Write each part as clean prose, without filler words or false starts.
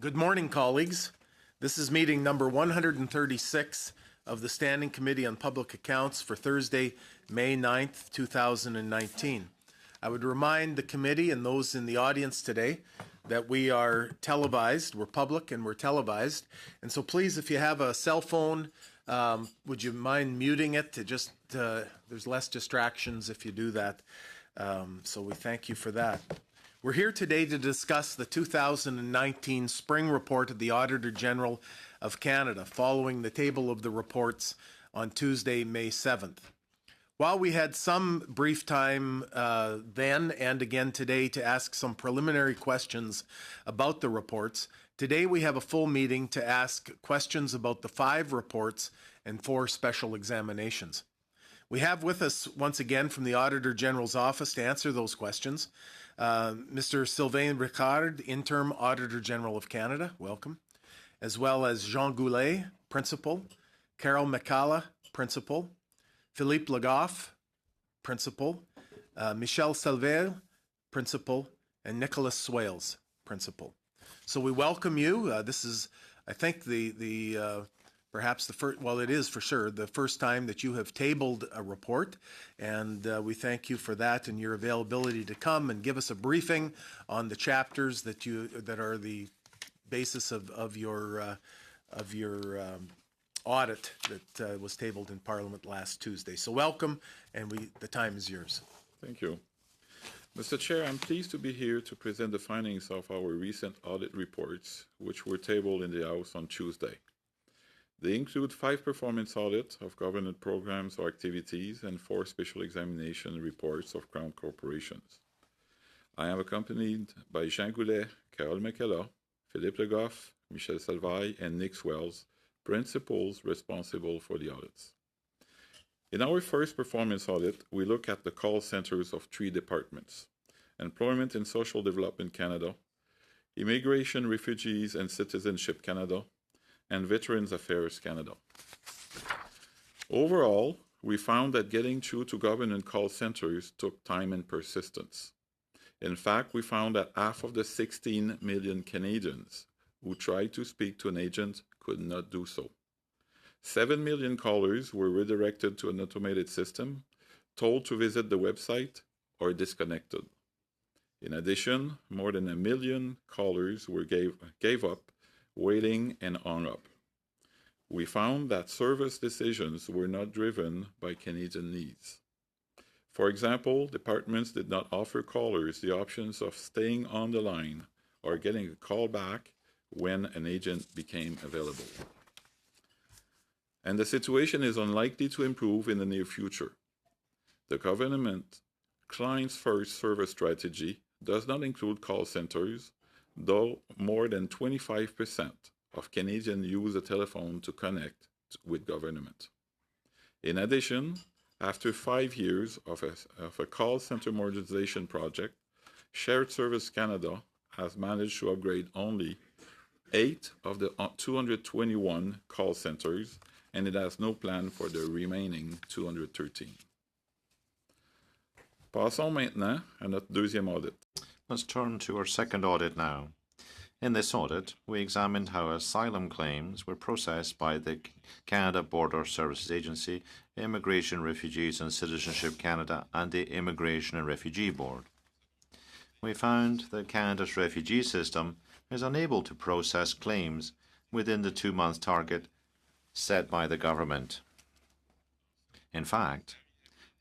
Good morning, colleagues. This is meeting number 136 of the Standing Committee on Public Accounts for Thursday, May 9th, 2019. I would remind the committee and those in the audience today that we are televised, we're public and we're televised. And so please, if you have a cell phone, would you mind muting it to just, there's less distractions if you do that. So we thank you for that. We're here today to discuss the 2019 Spring Report of the Auditor General of Canada, following the table of the reports on Tuesday, May 7th. While we had some brief time then and again today to ask some preliminary questions about the reports, today we have a full meeting to ask questions about the 5 reports and 4 special examinations. We have with us, once again, from the Auditor General's office to answer those questions, Mr. Sylvain Ricard, Interim Auditor General of Canada, welcome, as well as Jean Goulet, Principal, Carol McCalla, Principal, Philippe Legoff, Principal, Michel Salvelle, Principal, and Nicholas Swales, Principal. So we welcome you. This is, I think, perhaps the first, well, it is for sure, the first time that you have tabled a report, and we thank you for that and your availability to come and give us a briefing on the chapters that are the basis of your audit that was tabled in Parliament last Tuesday. So welcome, and the time is yours. Thank you. Mr. Chair, I'm pleased to be here to present the findings of our recent audit reports, which were tabled in the House on Tuesday. They include 5 performance audits of government programs or activities and 4 special examination reports of Crown corporations. I am accompanied by Jean Goulet, Carol McCalla, Philippe Legoff, Michel Salvelle, and Nick Swales, principals responsible for the audits. In our first performance audit, we look at the call centers of 3 departments: Employment and Social Development Canada, Immigration, Refugees and Citizenship Canada, and Veterans Affairs Canada. Overall, we found that getting through to government call centers took time and persistence. In fact, we found that half of the 16 million Canadians who tried to speak to an agent could not do so. 7 million callers were redirected to an automated system, told to visit the website, or disconnected. In addition, more than 1 million callers gave up, waiting, and hung up. We found that service decisions were not driven by Canadian needs. For example, departments did not offer callers the options of staying on the line or getting a call back when an agent became available. And the situation is unlikely to improve in the near future. The government clients first service strategy does not include call centers, though more than 25% of Canadians use a telephone to connect with government. In addition, after 5 years of a call center modernization project, Shared Service Canada has managed to upgrade only 8 of the 221 call centers, and it has no plan for the remaining 213. Passons maintenant à notre deuxième audit. Let's turn to our second audit now. In this audit, we examined how asylum claims were processed by the Canada Border Services Agency, Immigration, Refugees and Citizenship Canada, and the Immigration and Refugee Board. We found that Canada's refugee system is unable to process claims within the 2-month target set by the government. In fact,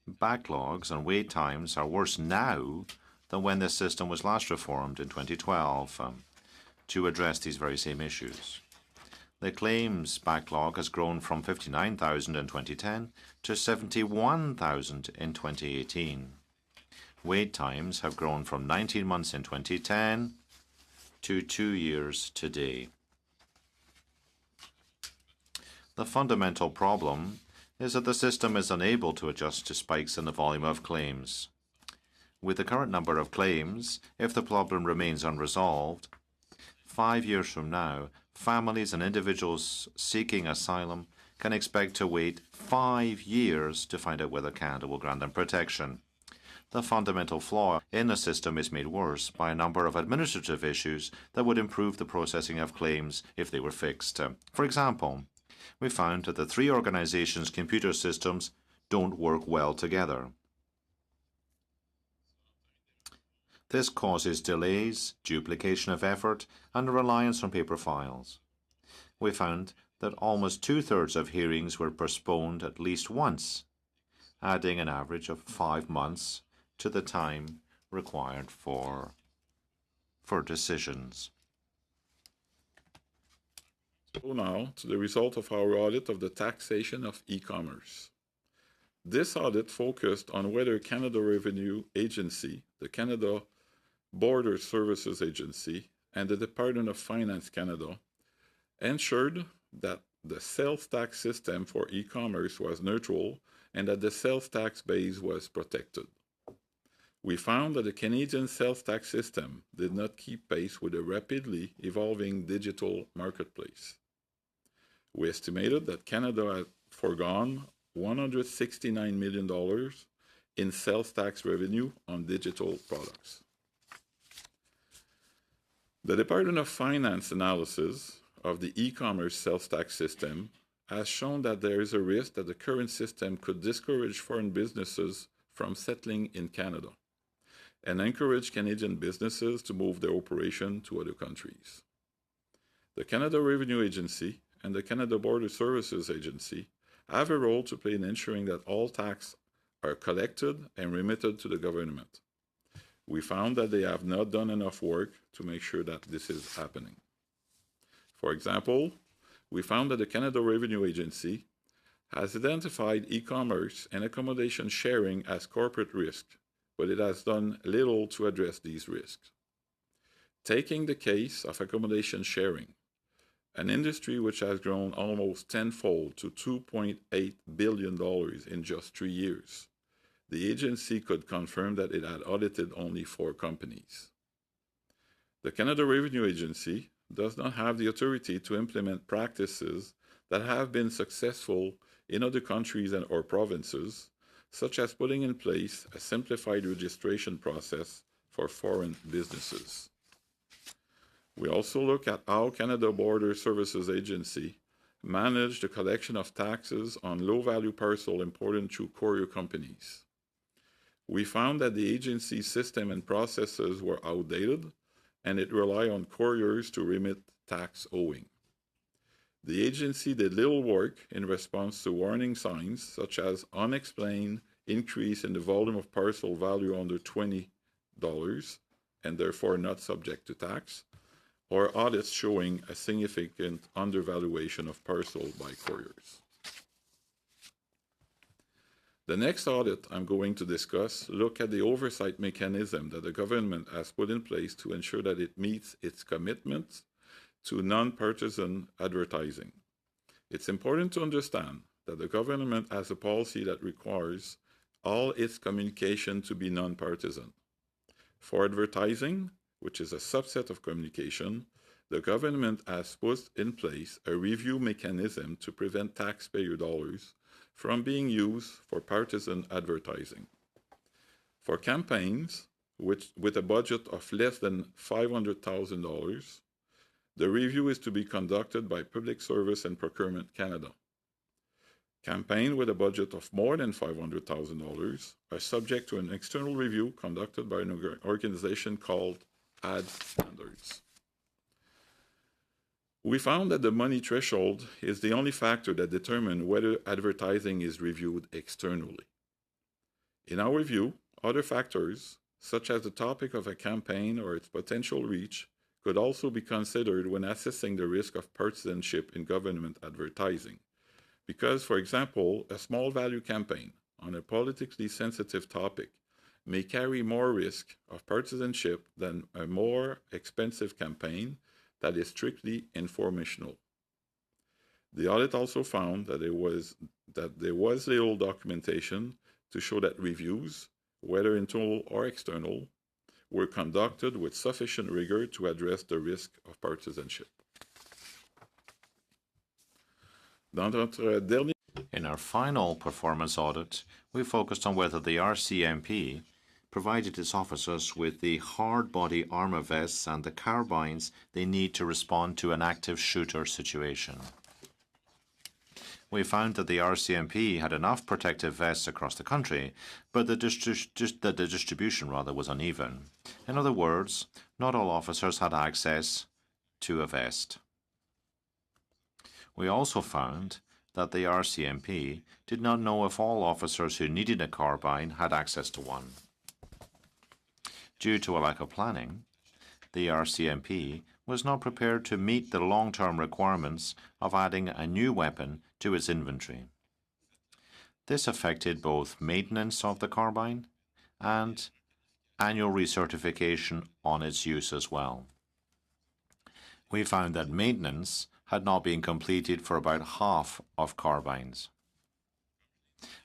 backlogs and wait times are worse now than when the system was last reformed in 2012 to address these very same issues. The claims backlog has grown from 59,000 in 2010 to 71,000 in 2018. Wait times have grown from 19 months in 2010 to 2 years today. The fundamental problem is that the system is unable to adjust to spikes in the volume of claims. With the current number of claims, if the problem remains unresolved, 5 years from now, families and individuals seeking asylum can expect to wait 5 years to find out whether Canada will grant them protection. The fundamental flaw in the system is made worse by a number of administrative issues that would improve the processing of claims if they were fixed. For example, we found that the three organizations' computer systems don't work well together. This causes delays, duplication of effort, and a reliance on paper files. We found that almost 2/3 of hearings were postponed at least once, adding an average of 5 months to the time required for decisions. So now to the result of our audit of the taxation of e-commerce. This audit focused on whether Canada Revenue Agency, the Canada Border Services Agency, and the Department of Finance Canada ensured that the sales tax system for e-commerce was neutral and that the sales tax base was protected. We found that the Canadian sales tax system did not keep pace with the rapidly evolving digital marketplace. We estimated that Canada had foregone $169 million in sales tax revenue on digital products. The Department of Finance analysis of the e-commerce sales tax system has shown that there is a risk that the current system could discourage foreign businesses from settling in Canada and encourage Canadian businesses to move their operation to other countries. The Canada Revenue Agency and the Canada Border Services Agency have a role to play in ensuring that all taxes are collected and remitted to the government. We found that they have not done enough work to make sure that this is happening. For example, we found that the Canada Revenue Agency has identified e-commerce and accommodation sharing as corporate risk, but it has done little to address these risks. Taking the case of accommodation sharing, an industry which has grown almost tenfold to $2.8 billion in just 3 years, the agency could confirm that it had audited only 4 companies. The Canada Revenue Agency does not have the authority to implement practices that have been successful in other countries or provinces, such as putting in place a simplified registration process for foreign businesses. We also look at how Canada Border Services Agency managed the collection of taxes on low-value parcel imported through courier companies. We found that the agency's system and processes were outdated, and it relied on couriers to remit tax owing. The agency did little work in response to warning signs such as unexplained increase in the volume of parcel value under $20 and therefore not subject to tax, or audits showing a significant undervaluation of parcel by couriers. The next audit I'm going to discuss look at the oversight mechanism that the government has put in place to ensure that it meets its commitments to non-partisan advertising. It's important to understand that the government has a policy that requires all its communication to be non-partisan. For advertising, which is a subset of communication, the government has put in place a review mechanism to prevent taxpayer dollars from being used for partisan advertising. For campaigns with a budget of less than $500,000, the review is to be conducted by Public Service and Procurement Canada. Campaigns with a budget of more than $500,000 are subject to an external review conducted by an organization called Ad Standards. We found that the money threshold is the only factor that determines whether advertising is reviewed externally. In our view, other factors, such as the topic of a campaign or its potential reach, could also be considered when assessing the risk of partisanship in government advertising. Because, for example, a small value campaign on a politically sensitive topic may carry more risk of partisanship than a more expensive campaign that is strictly informational. The audit also found that there was little documentation to show that reviews, whether internal or external, were conducted with sufficient rigor to address the risk of partisanship. In our final performance audit, we focused on whether the RCMP provided its officers with the hard body armor vests and the carbines they need to respond to an active shooter situation. We found that the RCMP had enough protective vests across the country, but the distribution was uneven. In other words, not all officers had access to a vest. We also found that the RCMP did not know if all officers who needed a carbine had access to one. Due to a lack of planning, the RCMP was not prepared to meet the long-term requirements of adding a new weapon to its inventory. This affected both maintenance of the carbine and annual recertification on its use as well. We found that maintenance had not been completed for about half of carbines.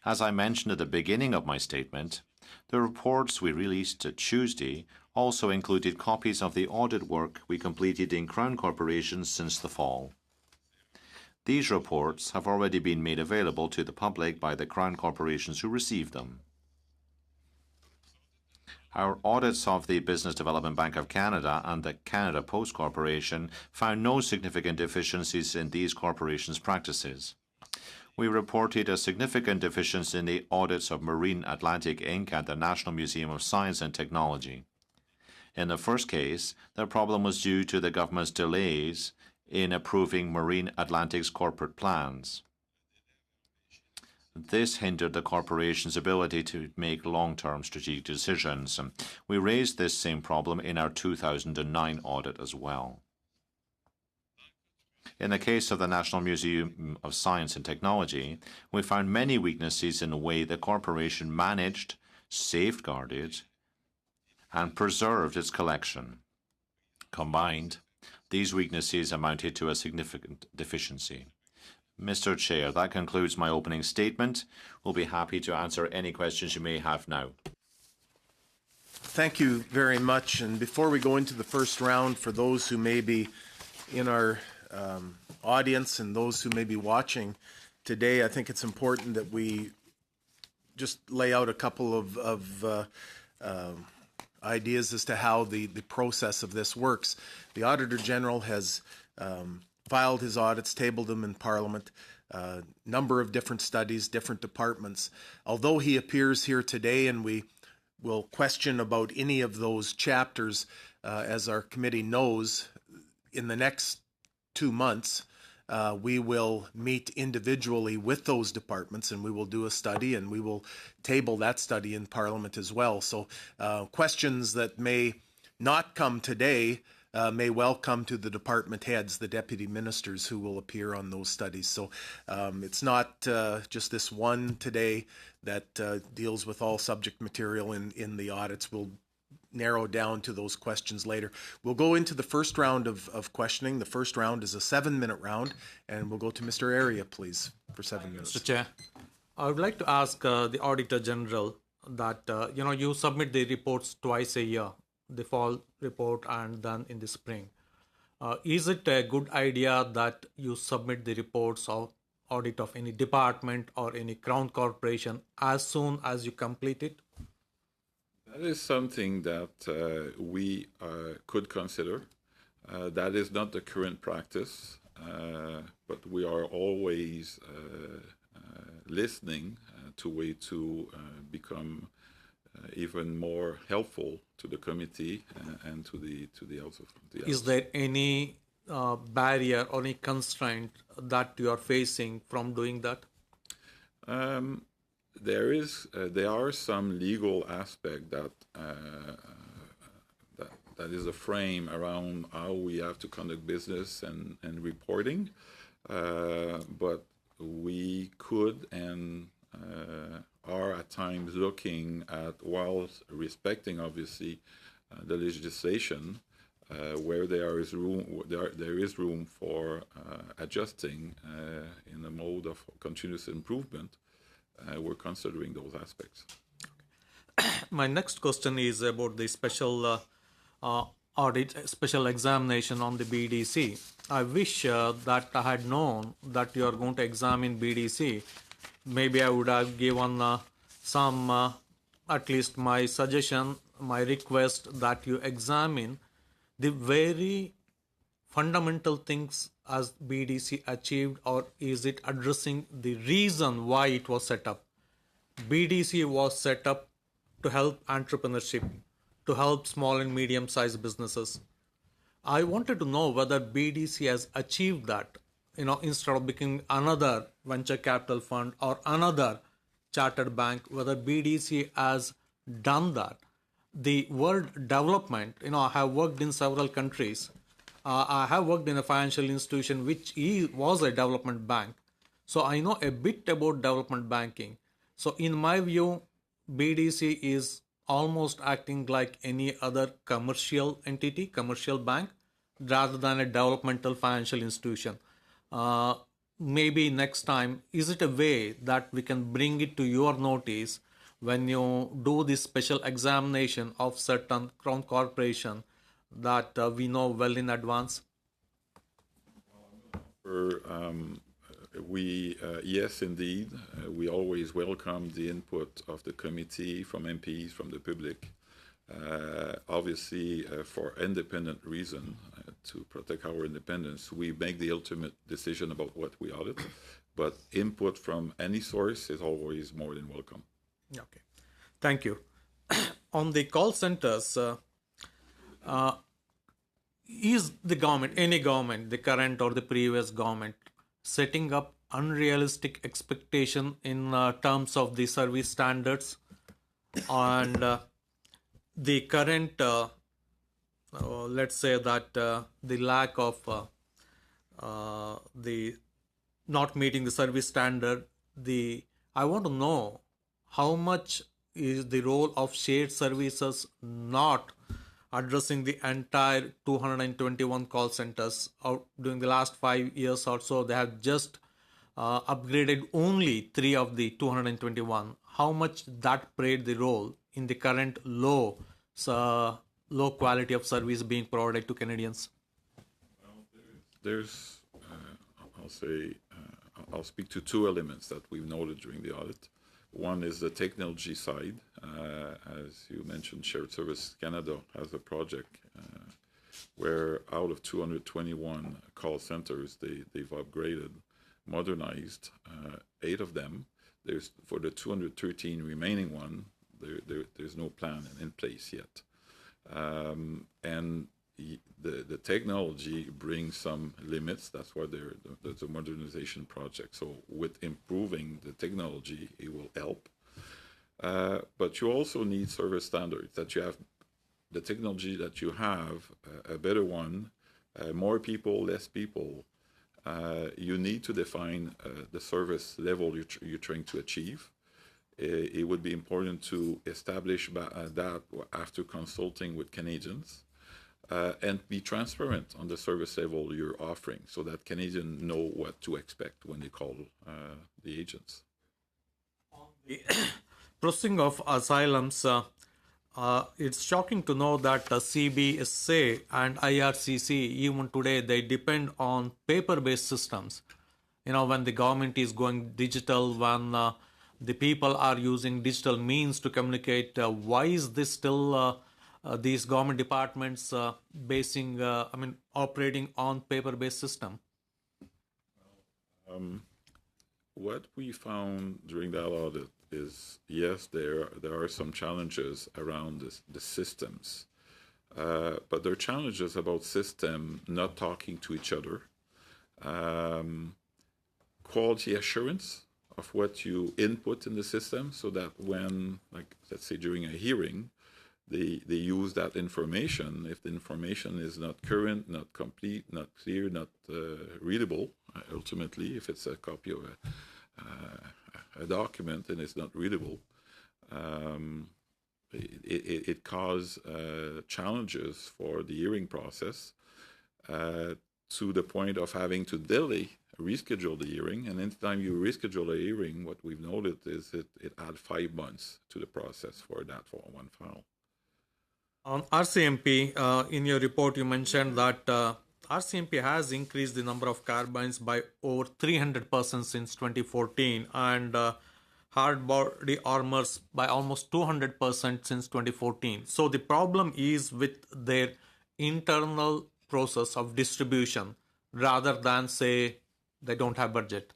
As I mentioned at the beginning of my statement, the reports we released Tuesday also included copies of the audit work we completed in Crown corporations since the fall. These reports have already been made available to the public by the Crown corporations who received them. Our audits of the Business Development Bank of Canada and the Canada Post Corporation found no significant deficiencies in these corporations' practices. We reported a significant deficiency in the audits of Marine Atlantic Inc. and the National Museum of Science and Technology. In the first case, the problem was due to the government's delays in approving Marine Atlantic's corporate plans. This hindered the corporation's ability to make long-term strategic decisions. We raised this same problem in our 2009 audit as well. In the case of the National Museum of Science and Technology, we found many weaknesses in the way the corporation managed, safeguarded, and preserved its collection. Combined, these weaknesses amounted to a significant deficiency. Mr. Chair, that concludes my opening statement. We'll be happy to answer any questions you may have now. Thank you very much. And before we go into the first round, for those who may be in our audience and those who may be watching today, I think it's important that we just lay out a couple of ideas as to how the process of this works. The Auditor General has filed his audits, tabled them in Parliament, number of different studies, different departments. Although he appears here today and we will question about any of those chapters, as our committee knows, in the next 2 months, we will meet individually with those departments and we will do a study and we will table that study in Parliament as well. So questions that may not come today may well come to the department heads, the deputy ministers who will appear on those studies. So it's not just this one today that deals with all subject material in the audits. We'll narrow down to those questions later. We'll go into the first round of questioning. The first round is a 7-minute round, and we'll go to Mr. Area, please, for 7 minutes. Mr. Chair, I would like to ask the Auditor General that, you submit the reports twice a year, the fall report and then in the spring. Is it a good idea that you submit the reports of audit of any department or any Crown corporation as soon as you complete it? That is something that we could consider. That is not the current practice, but we are always listening to way to become even more helpful to the committee and to the House of the House. Is there any barrier or any constraint that you are facing from doing that? There are some legal aspect that is a frame around how we have to conduct business and reporting, but we could and are at times looking at, while respecting obviously the legislation, where there is room for adjusting in a mode of continuous improvement. We're considering those aspects. My next question is about the special audit, special examination on the BDC. I wish that I had known that you are going to examine BDC. Maybe I would have given some at least my suggestion, my request that you examine the very fundamental things as BDC achieved, or is it addressing the reason why it was set up? BDC was set up to help entrepreneurship, to help small and medium sized businesses. I wanted to know whether BDC has achieved that, instead of becoming another venture capital fund or another chartered bank, whether BDC has done that. The world development, I have worked in several countries. I have worked in a financial institution which was a development bank. So I know a bit about development banking. So in my view, BDC is almost acting like any other commercial entity, commercial bank, rather than a developmental financial institution. Maybe next time, is it a way that we can bring it to your notice when you do this special examination of certain crown corporation that we know well in advance? Yes, indeed. We always welcome the input of the committee, from MPs, from the public. Obviously, for independent reason, to protect our independence, we make the ultimate decision about what we audit. But input from any source is always more than welcome. Okay, thank you. On the call centers, is the government, any government, the current or the previous government, setting up unrealistic expectation in terms of the service standards and the current, let's say that the lack of the not meeting the service standard? I want to know how much is the role of shared services not addressing the entire 221 call centers. During the last 5 years or so, they have just upgraded only 3 of the 221. How much that played the role in the current low quality of service being provided to Canadians? There's, I'll speak to two elements that we've noted during the audit. One is the technology side. As you mentioned, Shared Service Canada has a project where out of 221 call centers, they've upgraded, modernized 8 of them. There's, for the 213 remaining one, there's no plan in place yet. And the technology brings some limits. That's why there's a modernization project. So with improving the technology, it will help. But you also need service standards, that you have the technology that you have, a better one, more people, less people. You need to define the service level you're trying to achieve. It would be important to establish that after consulting with Canadians. And be transparent on the service level you're offering, so that Canadians know what to expect when they call the agents. On the processing of asylums, it's shocking to know that CBSA and IRCC, even today, they depend on paper-based systems. When the government is going digital, when the people are using digital means to communicate, why is this still these government departments operating on paper-based system? What we found during that audit is, yes, there are some challenges around the systems, but there are challenges about system not talking to each other, quality assurance of what you input in the system, so that when, like, let's say during a hearing, they use that information. If the information is not current, not complete, not clear, not readable, ultimately, if it's a copy of a document and it's not readable, it causes challenges for the hearing process, to the point of having to delay, reschedule the hearing. And anytime you reschedule a hearing, what we've noted is it adds 5 months to the process for one file. On RCMP, in your report, you mentioned that RCMP has increased the number of carbines by over 300% since 2014 and hard body armors by almost 200% since 2014. So the problem is with their internal process of distribution rather than say they don't have budget.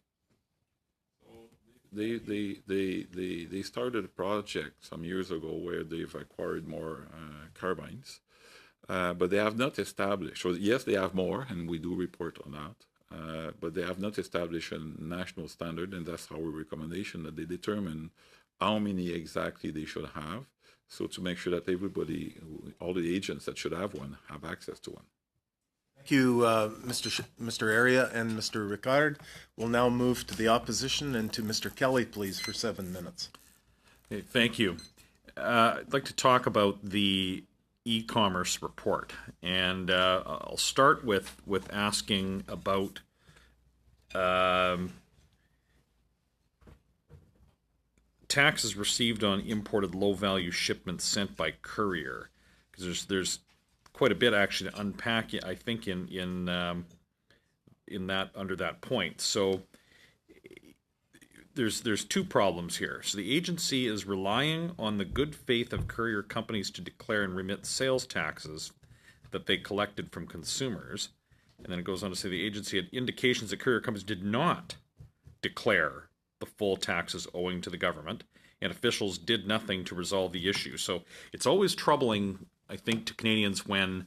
They started a project some years ago where they've acquired more carbines, but they have not established. So yes, they have more, and we do report on that. But they have not established a national standard, and that's our recommendation that they determine how many exactly they should have, so to make sure that everybody, all the agents that should have one, have access to one. Thank you, Mr. Area and Mr. Ricard. We'll now move to the opposition and to Mr. Kelly, please, for 7 minutes. Okay, thank you. I'd like to talk about the e-commerce report, and I'll start with asking about taxes received on imported low-value shipments sent by courier, because there's quite a bit actually to unpack, I think, in that under that point. So there's two problems here. So the agency is relying on the good faith of courier companies to declare and remit sales taxes that they collected from consumers. And then it goes on to say the agency had indications that courier companies did not declare the full taxes owing to the government, and officials did nothing to resolve the issue. So it's always troubling, I think, to Canadians when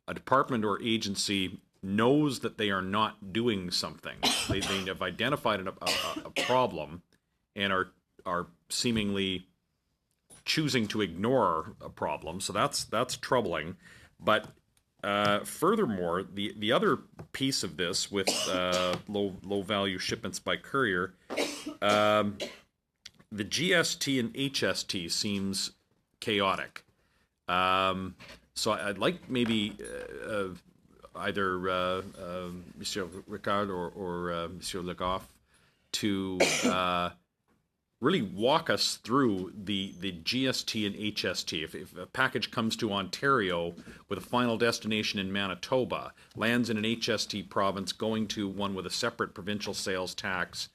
a department or agency knows that they are not doing something. They have identified a problem and are seemingly choosing to ignore a problem. So that's troubling. But furthermore, the other piece of this with low value shipments by courier, the GST and HST seems chaotic. So I'd like maybe either Monsieur Ricard or Monsieur Legoff to really walk us through the GST and HST. If a package comes to Ontario with a final destination in Manitoba, lands in an HST province, going to one with a separate provincial sales tax,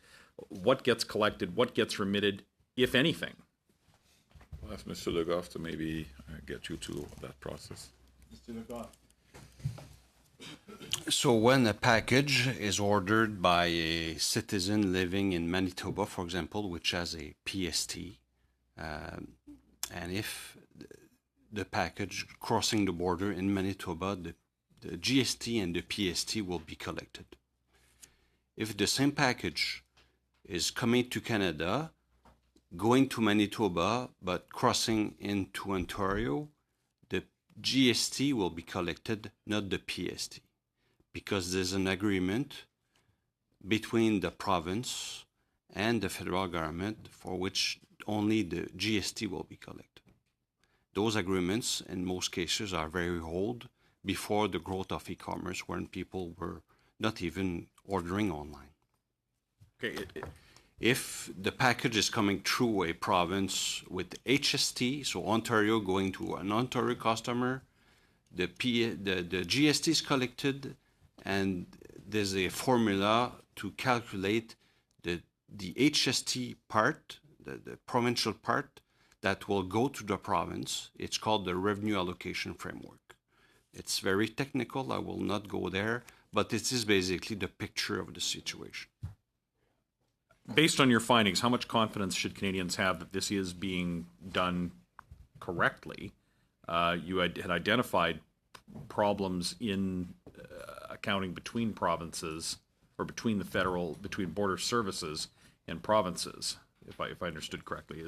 what gets collected, what gets remitted, if anything? I'll ask Mr. Legoff to maybe get you to that process. Mr. Legoff. So when a package is ordered by a citizen living in Manitoba, for example, which has a PST, and if the package crossing the border in Manitoba, the GST and the PST will be collected. If the same package is coming to Canada, going to Manitoba, but crossing into Ontario, the GST will be collected, not the PST, because there's an agreement between the province and the federal government for which only the GST will be collected. Those agreements, in most cases, are very old, before the growth of e-commerce, when people were not even ordering online. Okay. If the package is coming through a province with HST, so Ontario going to an Ontario customer, the GST is collected, and there's a formula to calculate the HST part, the provincial part, that will go to the province. It's called the Revenue Allocation Framework. It's very technical, I will not go there, but this is basically the picture of the situation. Based on your findings, how much confidence should Canadians have that this is being done correctly? You had identified problems in accounting between provinces, or between border services and provinces, if I understood correctly.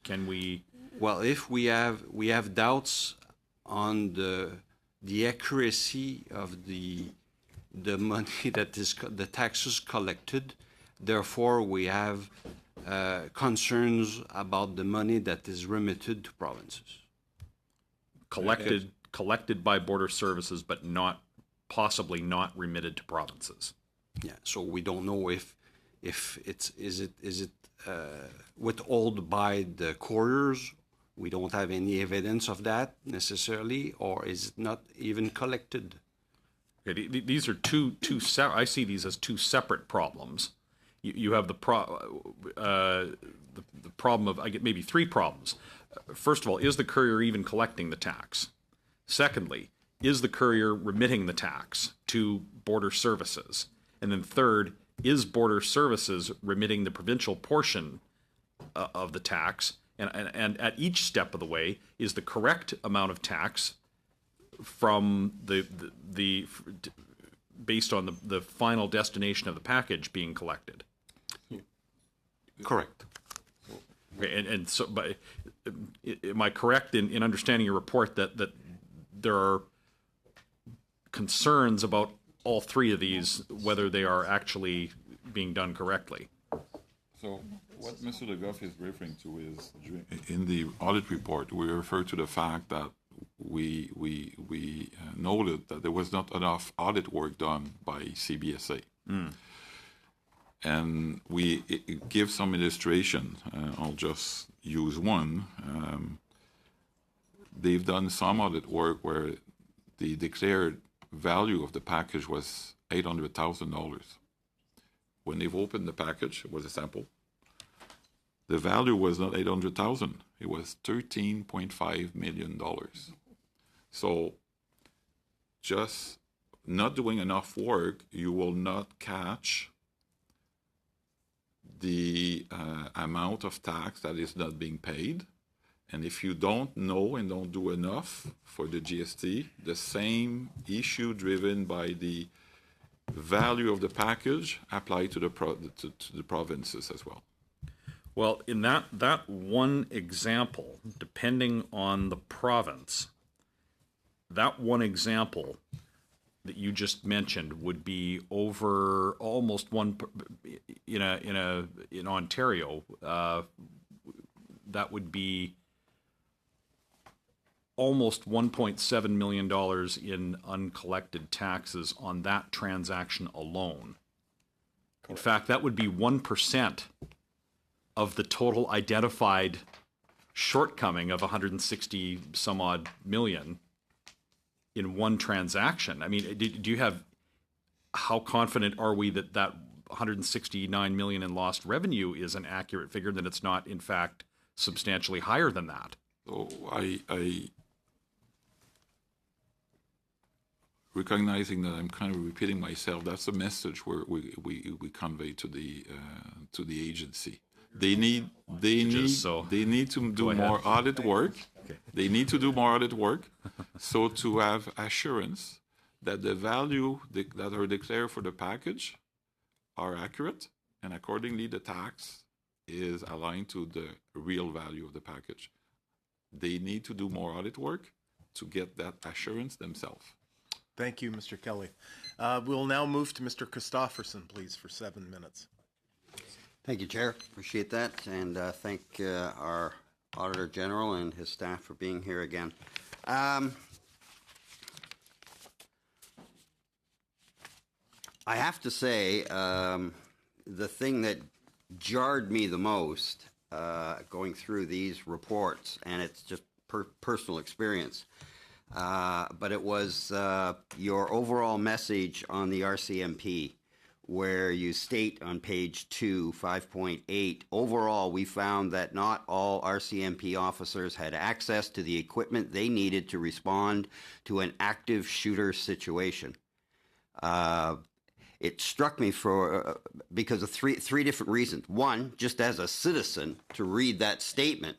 Can we? Well, if we have doubts on the accuracy of the money that is the taxes collected, therefore we have concerns about the money that is remitted to provinces. Collected by border services, but possibly not remitted to provinces. Yeah, so we don't know if is it withheld by the couriers. We don't have any evidence of that necessarily, or is it not even collected? Okay, these are two I see these as two separate problems. You have the problem of, I get maybe three problems. First of all, is the courier even collecting the tax? Secondly, is the courier remitting the tax to Border Services? And then third, is Border Services remitting the provincial portion of the tax? And at each step of the way, is the correct amount of tax from the based on the final destination of the package being collected? Correct. Okay, and so, but am I correct in understanding your report that there are concerns about all three of these, whether they are actually being done correctly? So what Mr. Legoff is referring to is, in the audit report, we refer to the fact that we noted that there was not enough audit work done by CBSA. And we give some illustration. I'll just use one. They've done some audit work where the declared value of the package was $800,000. When they've opened the package, it was a sample. The value was not $800,000. It was $13.5 million. So just not doing enough work, you will not catch the amount of tax that is not being paid. And if you don't know and don't do enough for the GST, the same issue driven by the value of the package apply to the provinces as well. Well, in that one example, depending on the province, that one example that you just mentioned would be over almost one in Ontario. That would be almost $1.7 million in uncollected taxes on that transaction alone. Correct. In fact, that would be 1% of the total identified shortcoming of 160 some odd million in one transaction. I mean, do you have, how confident are we that that 169 million in lost revenue is an accurate figure, that it's not in fact substantially higher than that? So I recognizing that I'm kind of repeating myself, that's a message we convey to the agency. They need to do more audit work. Okay. They need to do more audit work, so to have assurance that the value that are declared for the package are accurate, and accordingly the tax is aligned to the real value of the package. They need to do more audit work to get that assurance themselves. Thank you, Mr. Kelly. We'll now move to Mr. Christofferson, please, for 7 minutes. Thank you, Chair. Appreciate that, and thank our Auditor General and his staff for being here again. I have to say, the thing that jarred me the most going through these reports, and it's just personal experience, but it was your overall message on the RCMP, where you state on page 2, 5.8, overall, we found that not all RCMP officers had access to the equipment they needed to respond to an active shooter situation. It struck me because of three different reasons. One, just as a citizen, to read that statement,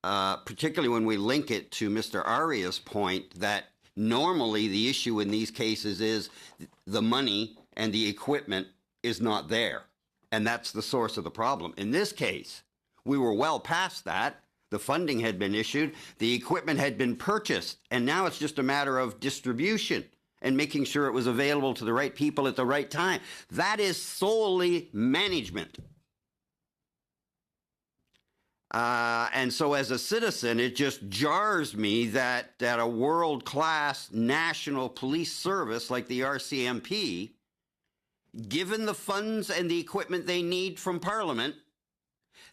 particularly when we link it to Mr. Aria's point that normally the issue in these cases is the money and the equipment is not there. And that's the source of the problem. In this case, we were well past that. The funding had been issued. The equipment had been purchased. And now it's just a matter of distribution and making sure it was available to the right people at the right time. That is solely management. And so as a citizen, it just jars me that at a world-class national police service like the RCMP, given the funds and the equipment they need from Parliament,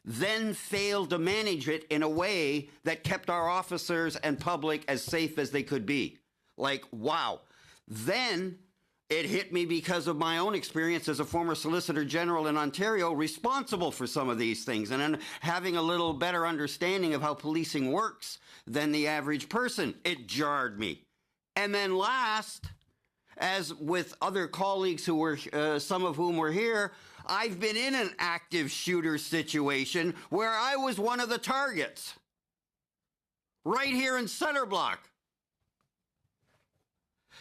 then failed to manage it in a way that kept our officers and public as safe as they could be. Like, wow. Then It hit me because of my own experience as a former Solicitor General in Ontario, responsible for some of these things, and then having a little better understanding of how policing works than the average person. It jarred me. And then last, as with other colleagues who were, some of whom were here, I've been in an active shooter situation where I was one of the targets. Right here in Center Block.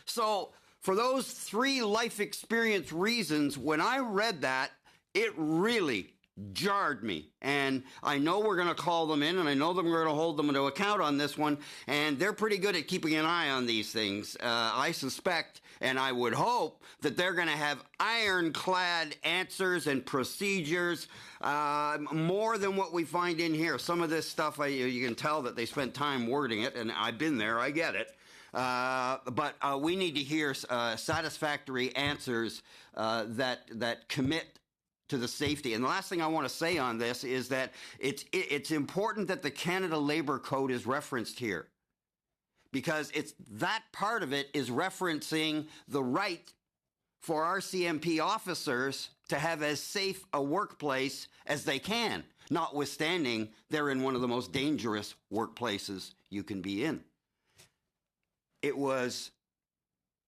So, for those 3 life experience reasons, when I read that, it really jarred me. And I know we're going to call them in, and I know that we're going to hold them to account on this one, and they're pretty good at keeping an eye on these things. I suspect, and I would hope, that they're going to have ironclad answers and procedures, more than what we find in here. Some of this stuff, you can tell that they spent time wording it, and I've been there, I get it. But we need to hear satisfactory answers that commit to the safety. And the last thing I want to say on this is that it's important that the Canada Labour Code is referenced here, because it's that part of it is referencing the right for RCMP officers to have as safe a workplace as they can, notwithstanding they're in one of the most dangerous workplaces you can be in. It was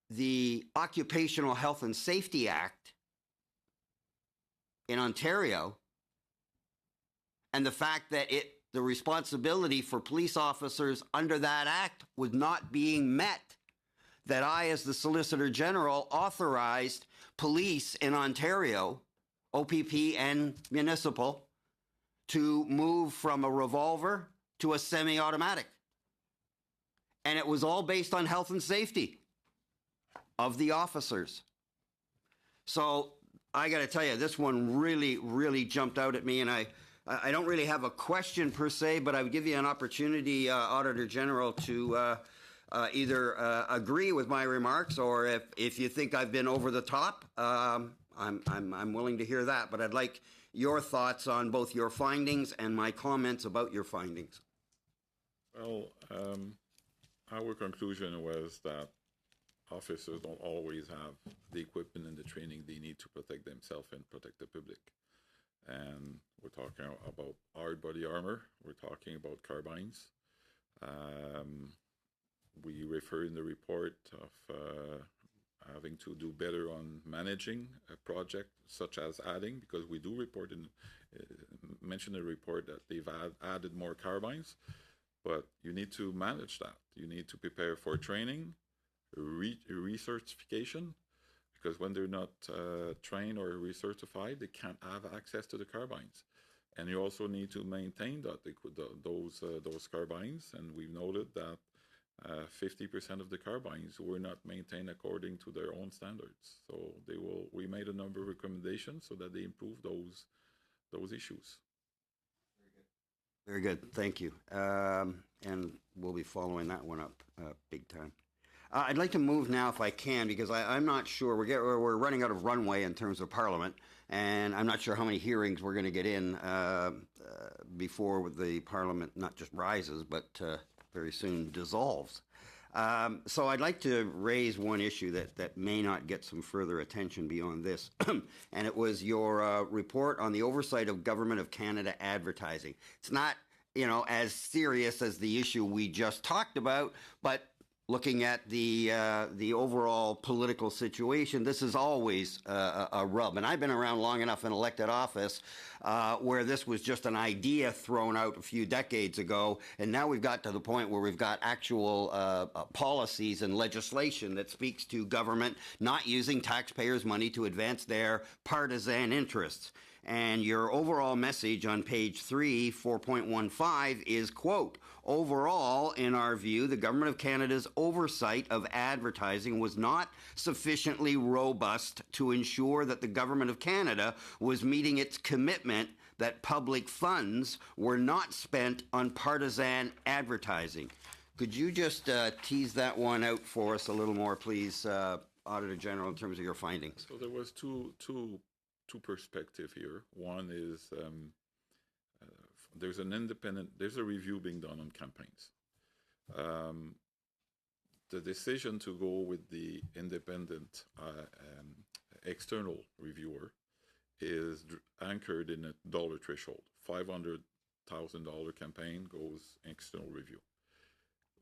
the Occupational Health and Safety Act in Ontario, and the fact that the responsibility for police officers under that act was not being met, that I, as the Solicitor General, authorized police in Ontario, OPP and municipal, to move from a revolver to a semi-automatic. And it was all based on health and safety of the officers. So I got to tell you, this one really, really jumped out at me, and I don't really have a question per se, but I would give you an opportunity, Auditor General, to either agree with my remarks, or if you think I've been over the top, I'm willing to hear that. But I'd like your thoughts on both your findings and my comments about your findings. Well, our conclusion was that officers don't always have the equipment and the training they need to protect themselves and protect the public. And we're talking about hard body armor. We're talking about carbines. We refer in the report of having to do better on managing a project such as adding, because we do report mention in the report that they've added more carbines, but you need to manage that. You need to prepare for training, recertification, because when they're not trained or recertified, they can't have access to the carbines. And you also need to maintain those carbines, and we've noted that 50% of the carbines were not maintained according to their own standards. So we made a number of recommendations so that they improve those issues. Very good. Thank you. And we'll be following that one up big time. I'd like to move now, if I can, because I'm not sure. We're running out of runway in terms of Parliament, and I'm not sure how many hearings we're going to get in before the Parliament not just rises, but very soon dissolves. So I'd like to raise one issue that may not get some further attention beyond this, and it was your report on the oversight of Government of Canada advertising. It's not, as serious as the issue we just talked about, but looking at the overall political situation, this is always a rub. And I've been around long enough in elected office where this was just an idea thrown out a few decades ago, and now we've got to the point where we've got actual policies and legislation that speaks to government not using taxpayers' money to advance their partisan interests. And your overall message on page 3, 4.15 is, quote, overall, in our view, the Government of Canada's oversight of advertising was not sufficiently robust to ensure that the Government of Canada was meeting its commitment that public funds were not spent on partisan advertising. Could you just tease that one out for us a little more, please, Auditor General, in terms of your findings? So there was two perspectives here. One is there's a review being done on campaigns. the decision to go with the independent external reviewer is anchored in a dollar threshold. $500,000 campaign goes external review.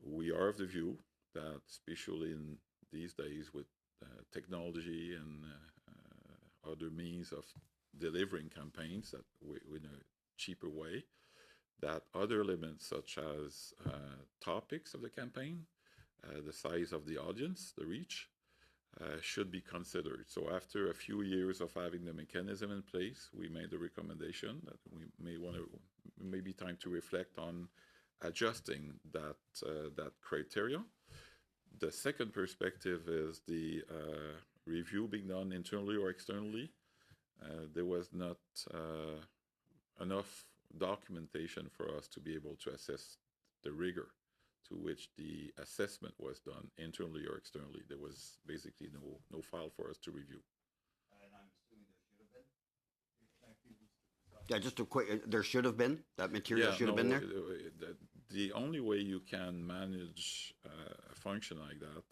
We are of the view that, especially in these days with technology and other means of delivering campaigns that in a cheaper way, that other limits such as topics of the campaign, the size of the audience, the reach, should be considered. So after a few years of having the mechanism in place, we made the recommendation that we may be time to reflect on adjusting that criteria. The second perspective is the review being done internally or externally. There was not enough documentation for us to be able to assess the rigor to which the assessment was done internally or externally. There was basically no file for us to review. And I'm assuming there should have been? Yeah, just a quick, there should have been? That material should have been there? The only way you can manage a function like that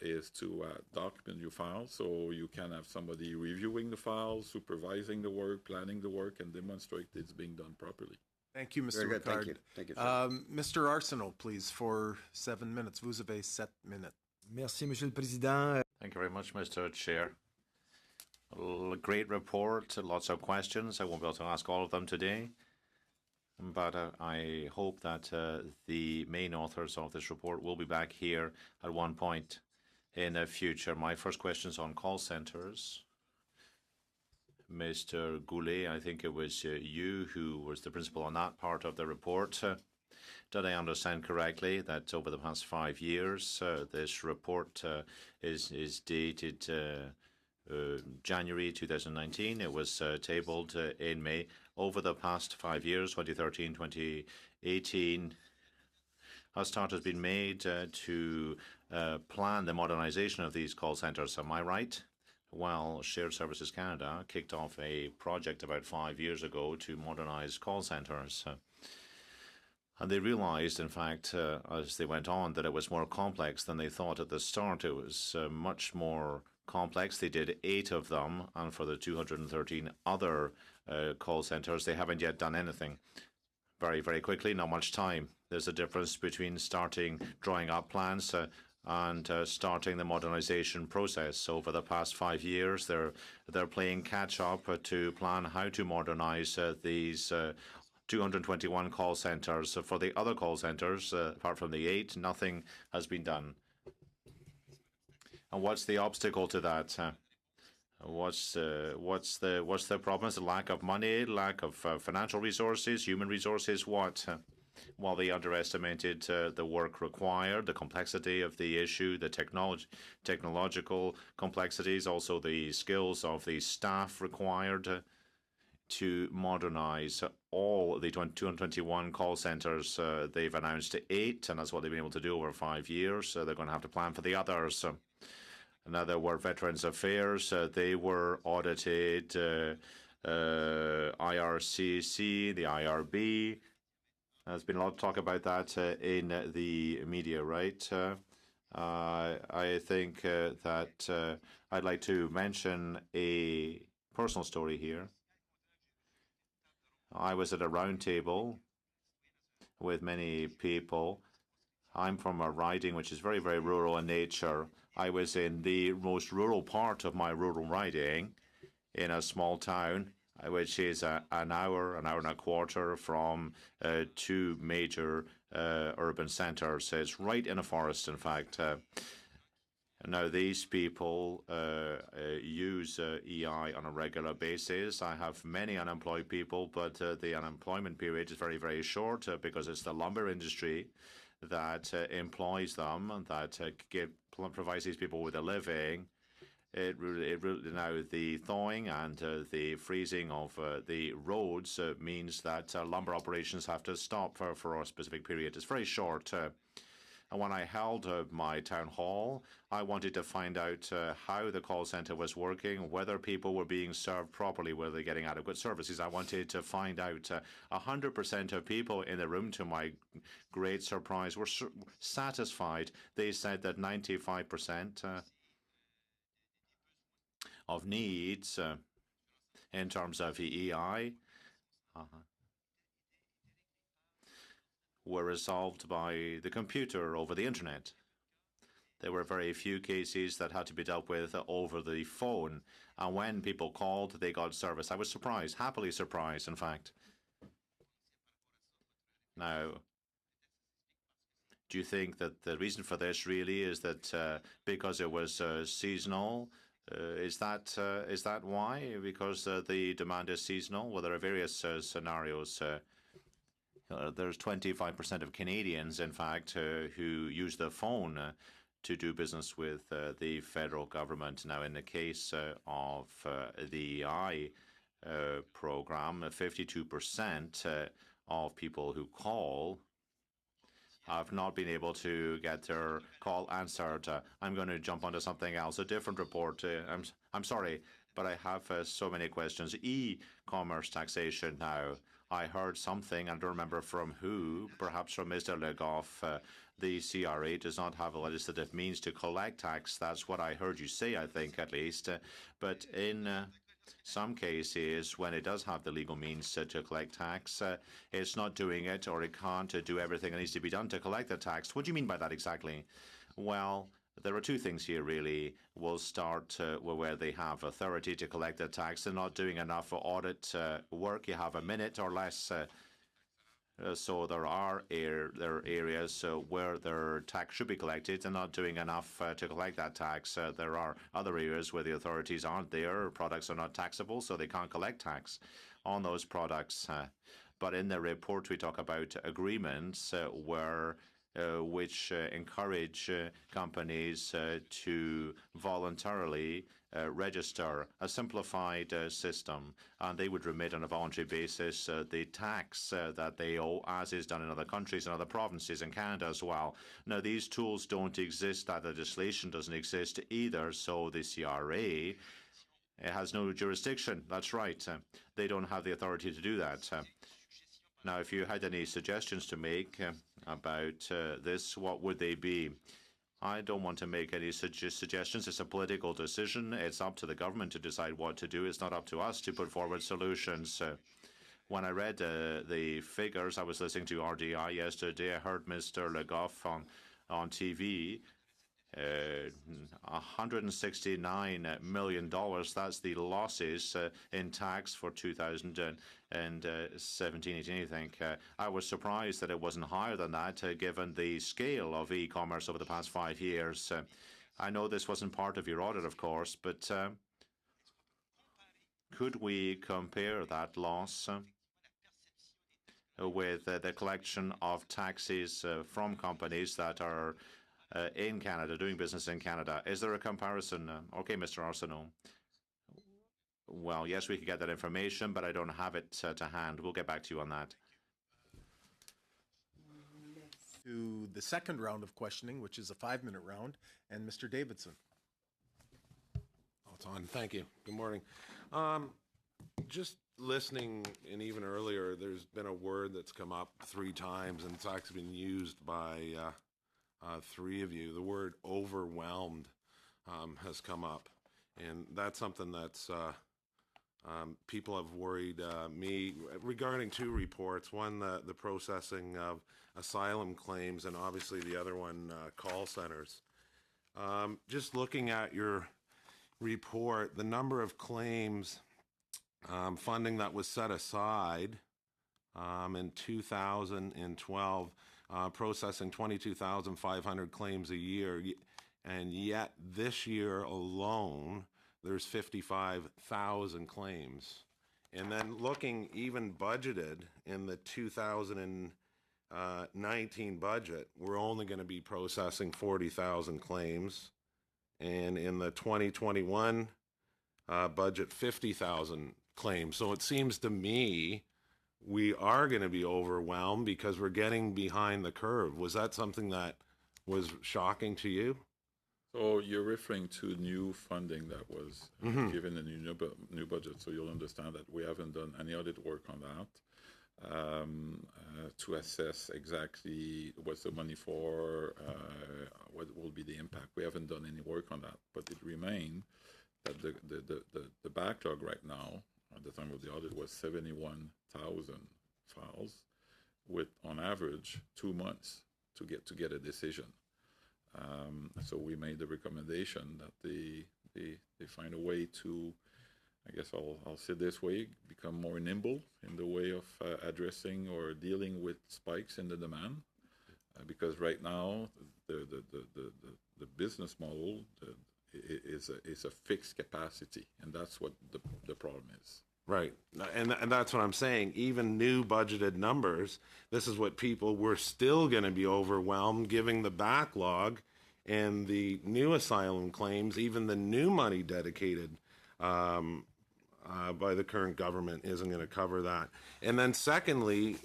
is to document your files, so you can have somebody reviewing the files, supervising the work, planning the work, and demonstrate it's being done properly. Thank you, Mr. Very good. Ricard. Thank you. Mr. Arsenault, please, for 7 minutes. Vous avez 7 minutes. Merci, Monsieur le Président. Thank you very much, Mr. Chair. A great report, lots of questions. I won't be able to ask all of them today, but I hope that the main authors of this report will be back here at one point in the future. My first question is on call centers. Mr. Goulet, I think it was you who was the principal on that part of the report. Did I understand correctly that over the past 5 years, this report is dated January 2019. It was tabled in May. Over the past 5 years, 2013, 2018, a start has been made to plan the modernization of these call centers. Am I right? Well, Shared Services Canada kicked off a project about 5 years ago to modernize call centers. And they realized, in fact, as they went on, that it was more complex than they thought at the start. It was much more complex. They did 8 of them, and for the 213 other call centers, they haven't yet done anything. Very, very quickly, not much time. There's a difference between drawing up plans and starting the modernization process. Over the past 5 years, they're playing catch up to plan how to modernize these 221 call centers. For the other call centers, apart from the 8, nothing has been done. And what's the obstacle to that? What's the problem? Is it lack of money, lack of financial resources, human resources? What? Well, they underestimated the work required, the complexity of the issue, the technological complexities, also the skills of the staff required to modernize all the 221 call centers. They've announced 8, and that's what they've been able to do over 5 years. They're going to have to plan for the others. Another were Veterans Affairs. They were audited, IRCC, the IRB. There's been a lot of talk about that in the media, right? I think that I'd like to mention a personal story here. I was at a round table with many people. I'm from a riding which is very, very rural in nature. I was in the most rural part of my rural riding in a small town, which is an hour and a quarter from 2 major urban centers. It's right in a forest, in fact. Now, these people use EI on a regular basis. I have many unemployed people, but the unemployment period is very, very short because it's the lumber industry that employs them and that provides these people with a living. It really now the thawing and the freezing of the roads means that lumber operations have to stop for a specific period. It's very short. And when I held my town hall, I wanted to find out how the call center was working, whether people were being served properly, whether they're getting adequate services. I wanted to find out 100% of people in the room, to my great surprise, were satisfied. They said that 95% of needs in terms of EI were resolved by the computer over the internet. There were very few cases that had to be dealt with over the phone. And when people called, they got service. I was surprised, happily surprised, in fact. Now, do you think that the reason for this really is that because it was seasonal? Is that why? Because the demand is seasonal? Well, there are various scenarios. There's 25% of Canadians, in fact, who use the phone to do business with the federal government. Now, in the case of the EI program, 52% of people who call have not been able to get their call answered. I'm going to jump onto something else, a different report. I'm sorry, but I have so many questions. E-commerce taxation now. I heard something, I don't remember from who, perhaps from Mr. Le Goff. The CRA does not have a legislative means to collect tax. That's what I heard you say, I think, at least. But in some cases, when it does have the legal means to collect tax, it's not doing it, or it can't do everything that needs to be done to collect the tax. What do you mean by that exactly? Well, there are two things here, really. We'll start where they have authority to collect the tax. They're not doing enough audit work. You have a minute or less. So there are areas where their tax should be collected. They're not doing enough to collect that tax. There are other areas where the authorities aren't there. Products are not taxable, so they can't collect tax on those products. But in the report, we talk about agreements where which encourage companies to voluntarily register a simplified system, and they would remit on a voluntary basis the tax that they owe, as is done in other countries and other provinces, in Canada as well. Now, these tools don't exist, that legislation doesn't exist either, so the CRA it has no jurisdiction. That's right. They don't have the authority to do that. Now, if you had any suggestions to make about this, what would they be? I don't want to make any suggestions. It's a political decision. It's up to the government to decide what to do. It's not up to us to put forward solutions. When I read the figures, I was listening to RDI yesterday. I heard Mr. Le Goff on TV. $169 million. That's the losses in tax for 2017-18, I think. I was surprised that it wasn't higher than that, given the scale of e-commerce over the past 5 years. I know this wasn't part of your audit, of course, but could we compare that loss with the collection of taxes from companies that are in Canada, doing business in Canada? Is there a comparison? Okay, Mr. Arsenault. Well, yes, we could get that information, but I don't have it to hand. We'll get back to you on that. To the second round of questioning, which is a 5-minute round, and Mr. Davidson. Oh, it's on. Thank you. Good morning. Just listening, and even earlier, there's been a word that's come up 3 times, and it's actually been used by 3 of you. The word overwhelmed has come up, and that's something that's people have worried me regarding 2 reports. One, the processing of asylum claims, and obviously the other one, call centers. Just looking at your report, the number of claims, funding that was set aside in 2012, processing 22,500 claims a year, and yet this year alone, there's 55,000 claims. And then looking even budgeted in the 2019 budget, we're only going to be processing 40,000 claims, and in the 2021 budget, 50,000 claims. So it seems to me we are going to be overwhelmed because we're getting behind the curve. Was that something that was shocking to you? So you're referring to new funding that was given in the new budget. So you'll understand that we haven't done any audit work on that to assess exactly what's the money for, what will be the impact. We haven't done any work on that, but it remained that the backlog right now at the time of the audit was 71,000 files, with on average 2 months to get a decision. So we made the recommendation that they find a way to, I guess I'll say this way, become more nimble in the way of addressing or dealing with spikes in the demand, because right now the business model is a fixed capacity, and that's what the problem is. Right. And that's what I'm saying. Even new budgeted numbers, this is what people were still going to be overwhelmed, given the backlog and the new asylum claims. Even the new money dedicated by the current government isn't going to cover that. And then secondly,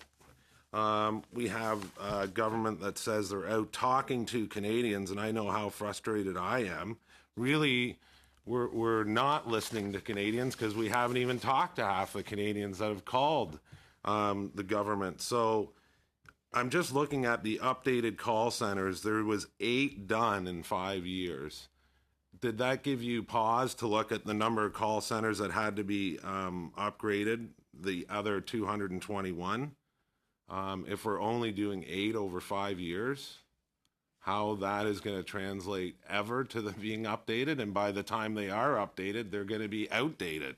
we have a government that says they're out talking to Canadians, and I know how frustrated I am. Really, we're not listening to Canadians because we haven't even talked to half the Canadians that have called the government. So I'm just looking at the updated call centers. There was 8 done in 5 years. Did that give you pause to look at the number of call centers that had to be upgraded, the other 221? If we're only doing 8 over 5 years, how that is going to translate ever to them being updated, and by the time they are updated, they're going to be outdated.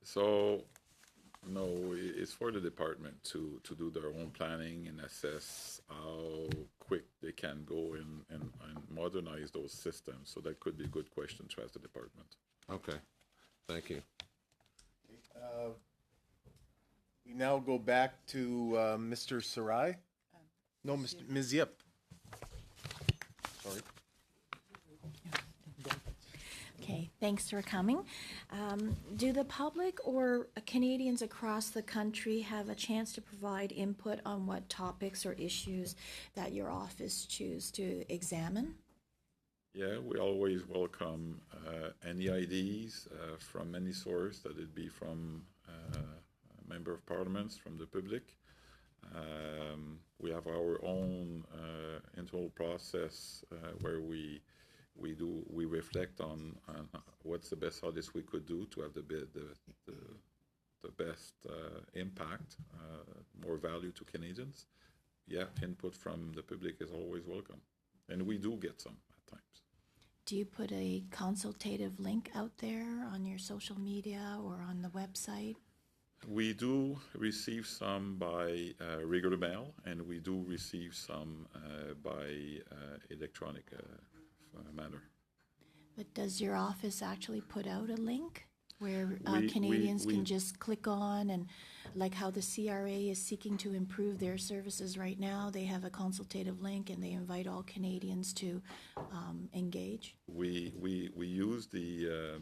So, no, it's for the department to do their own planning and assess how quick they can go and modernize those systems. So that could be a good question to ask the department. Okay, thank you. We now go back to Mr. Sarai. No, Ms. Yip. Sorry. Okay, thanks for coming. Do the public or Canadians across the country have a chance to provide input on what topics or issues that your office choose to examine? Yeah, we always welcome any ideas from any source, that it be from member of parliaments, from the public. We have our own internal process where we reflect on what's the best audits we could do to have the best impact, more value to Canadians. Yeah, input from the public is always welcome, and we do get some at times. Do you put a consultative link out there on your social media or on the website? We do receive some by regular mail, and we do receive some by electronic manner. But does your office actually put out a link where We- Canadians we- can just click on, and like how the CRA is seeking to improve their services right now, they have a consultative link and they invite all Canadians to engage? We use the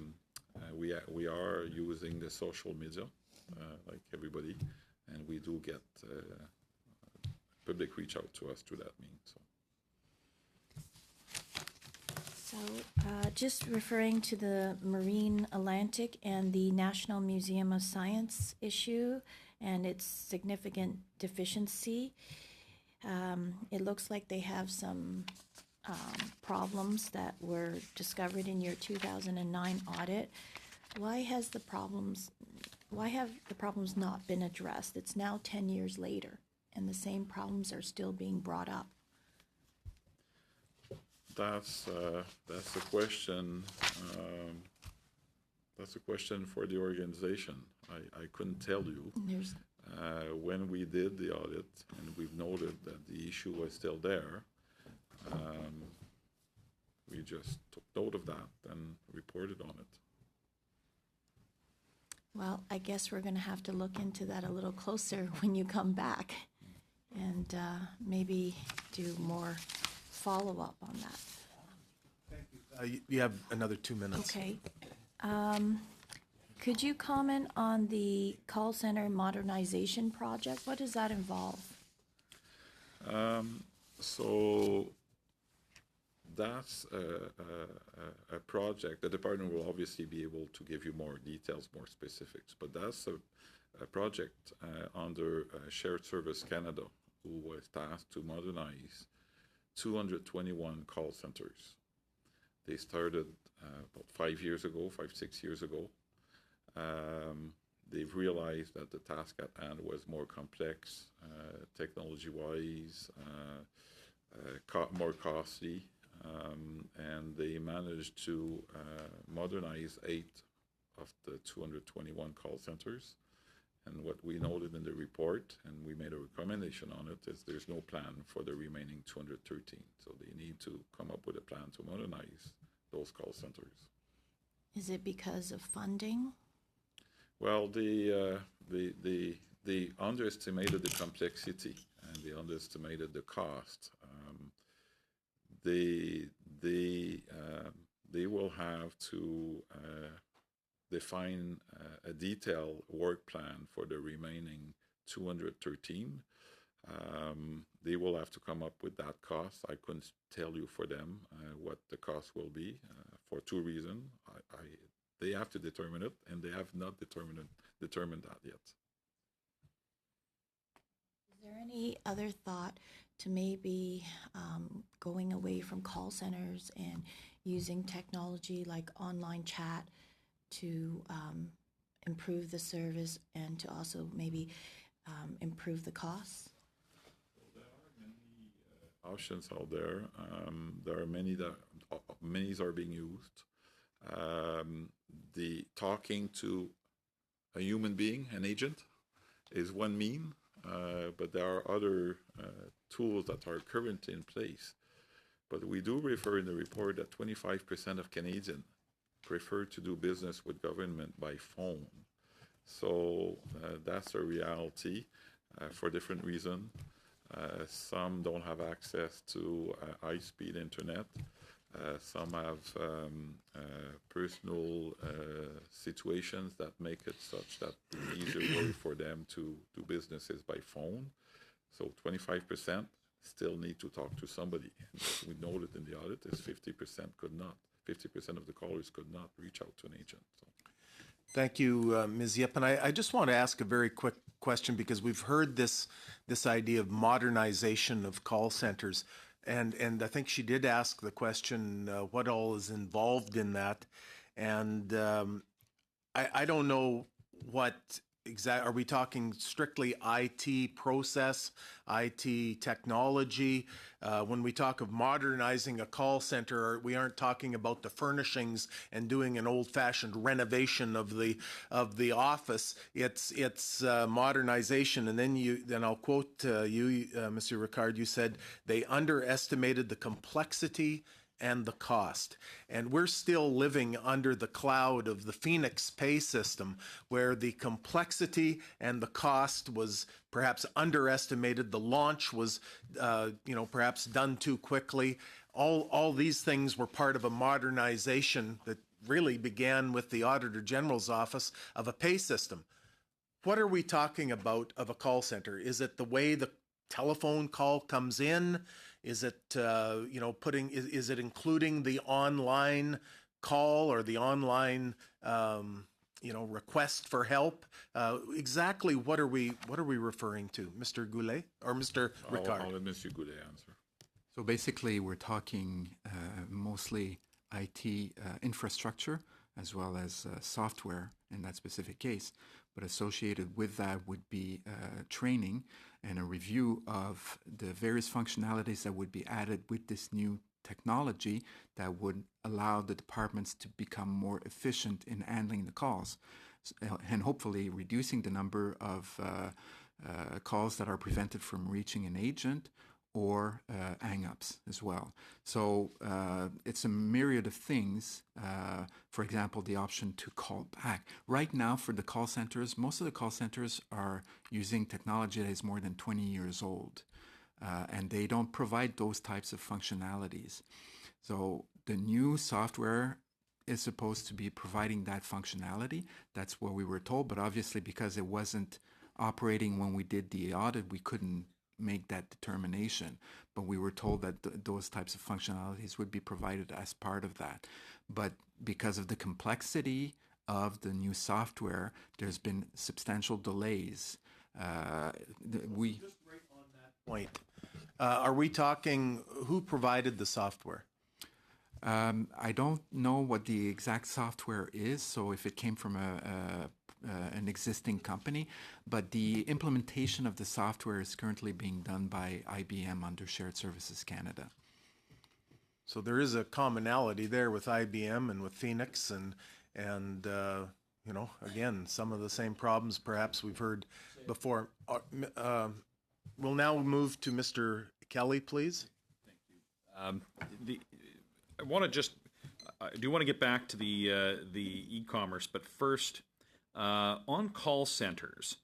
we are using the social media like everybody, and we do get public reach out to us through that means. So just referring to the Marine Atlantic and the National Museum of Science issue and its significant deficiency, it looks like they have some problems that were discovered in your 2009 audit. Why have the problems not been addressed? It's now 10 years later, and the same problems are still being brought up. That's a question. That's a question for the organization. I couldn't tell you. When we did the audit and we've noted that the issue was still there, we just took note of that and reported on it. Well, I guess we're going to have to look into that a little closer when you come back and maybe do more follow-up on that. Thank you. You have another 2 minutes. Okay. Could you comment on the call center modernization project? What does that involve? So that's a project. The department will obviously be able to give you more details, more specifics, but that's a project under Shared Service Canada, who was tasked to modernize 221 call centers. They started about 5 years ago, 6 years ago. They've realized that the task at hand was more complex, technology-wise, more costly, and they managed to modernize 8 of the 221 call centers. And what we noted in the report, and we made a recommendation on it, is there's no plan for the remaining 213. So they need to come up with a plan to modernize those call centers. Is it because of funding? Well, they underestimated the complexity and they underestimated the cost. They will have to define a detailed work plan for the remaining 213. They will have to come up with that cost. I couldn't tell you for them what the cost will be for two reasons. They have to determine it, and they have not determined that yet. Is there any other thought to maybe going away from call centers and using technology like online chat to improve the service and to also maybe improve the costs? There are many options out there. There are many are being used. The talking to a human being, an agent, is one mean, but there are other tools that are currently in place. But we do refer in the report that 25% of Canadians prefer to do business with government by phone. So that's a reality for different reasons. Some don't have access to high-speed internet. Some have personal situations that make it such that it's easier way for them to do businesses by phone. So 25% still need to talk to somebody. And we noted in the audit is 50% could not. 50% of the callers could not reach out to an agent. So. Thank you, Ms. Yip. And I just want to ask a very quick question because we've heard this idea of modernization of call centers. And I think she did ask the question, what all is involved in that. And I don't know what exactly, are we talking strictly IT process, IT technology? When we talk of modernizing a call center, we aren't talking about the furnishings and doing an old-fashioned renovation of the office. It's modernization. And then I'll quote you, Monsieur Ricard. You said they underestimated the complexity and the cost. And we're still living under the cloud of the Phoenix pay system, where the complexity and the cost was perhaps underestimated. The launch was, perhaps done too quickly. All these things were part of a modernization that really began with the Auditor General's office of a pay system. What are we talking about of a call center? Is it the way the telephone call comes in? Is it, is it including the online call or the online, request for help? Exactly what are we referring to, Mr. Goulet or Mr. Ricard? I'll let Mr. Goulet answer. So basically, we're talking mostly IT infrastructure as well as software in that specific case. But associated with that would be training and a review of the various functionalities that would be added with this new technology that would allow the departments to become more efficient in handling the calls and hopefully reducing the number of calls that are prevented from reaching an agent or hang-ups as well. So it's a myriad of things. For example, the option to call back. Right now for the call centers, most of the call centers are using technology that is more than 20 years old. And they don't provide those types of functionalities. So the new software is supposed to be providing that functionality. That's what we were told. But obviously, because it wasn't operating when we did the audit, we couldn't make that determination. But we were told that those types of functionalities would be provided as part of that. But because of the complexity of the new software, there's been substantial delays. Point. Are we talking, who provided the software? I don't know what the exact software is, so if it came from an existing company, but the implementation of the software is currently being done by IBM under Shared Services Canada. So there is a commonality there with IBM and with Phoenix, and you know, again, some of the same problems perhaps we've heard before. We'll now move to Mr. Kelly, please. I want to just, I do want to get back to the e-commerce, but first, on call centers,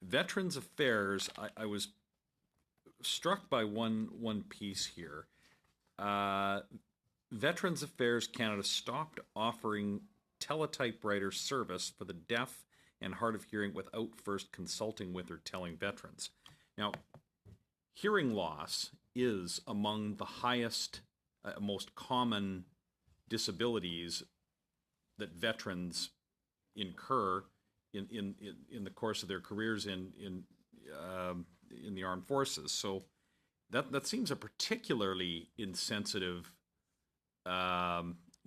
Veterans Affairs, I was struck by one piece here. Veterans Affairs Canada stopped offering teletypewriter service for the deaf and hard of hearing without first consulting with or telling veterans. Now, hearing loss is among the highest, most common disabilities that veterans incur in the course of their careers in the armed forces. So that seems a particularly insensitive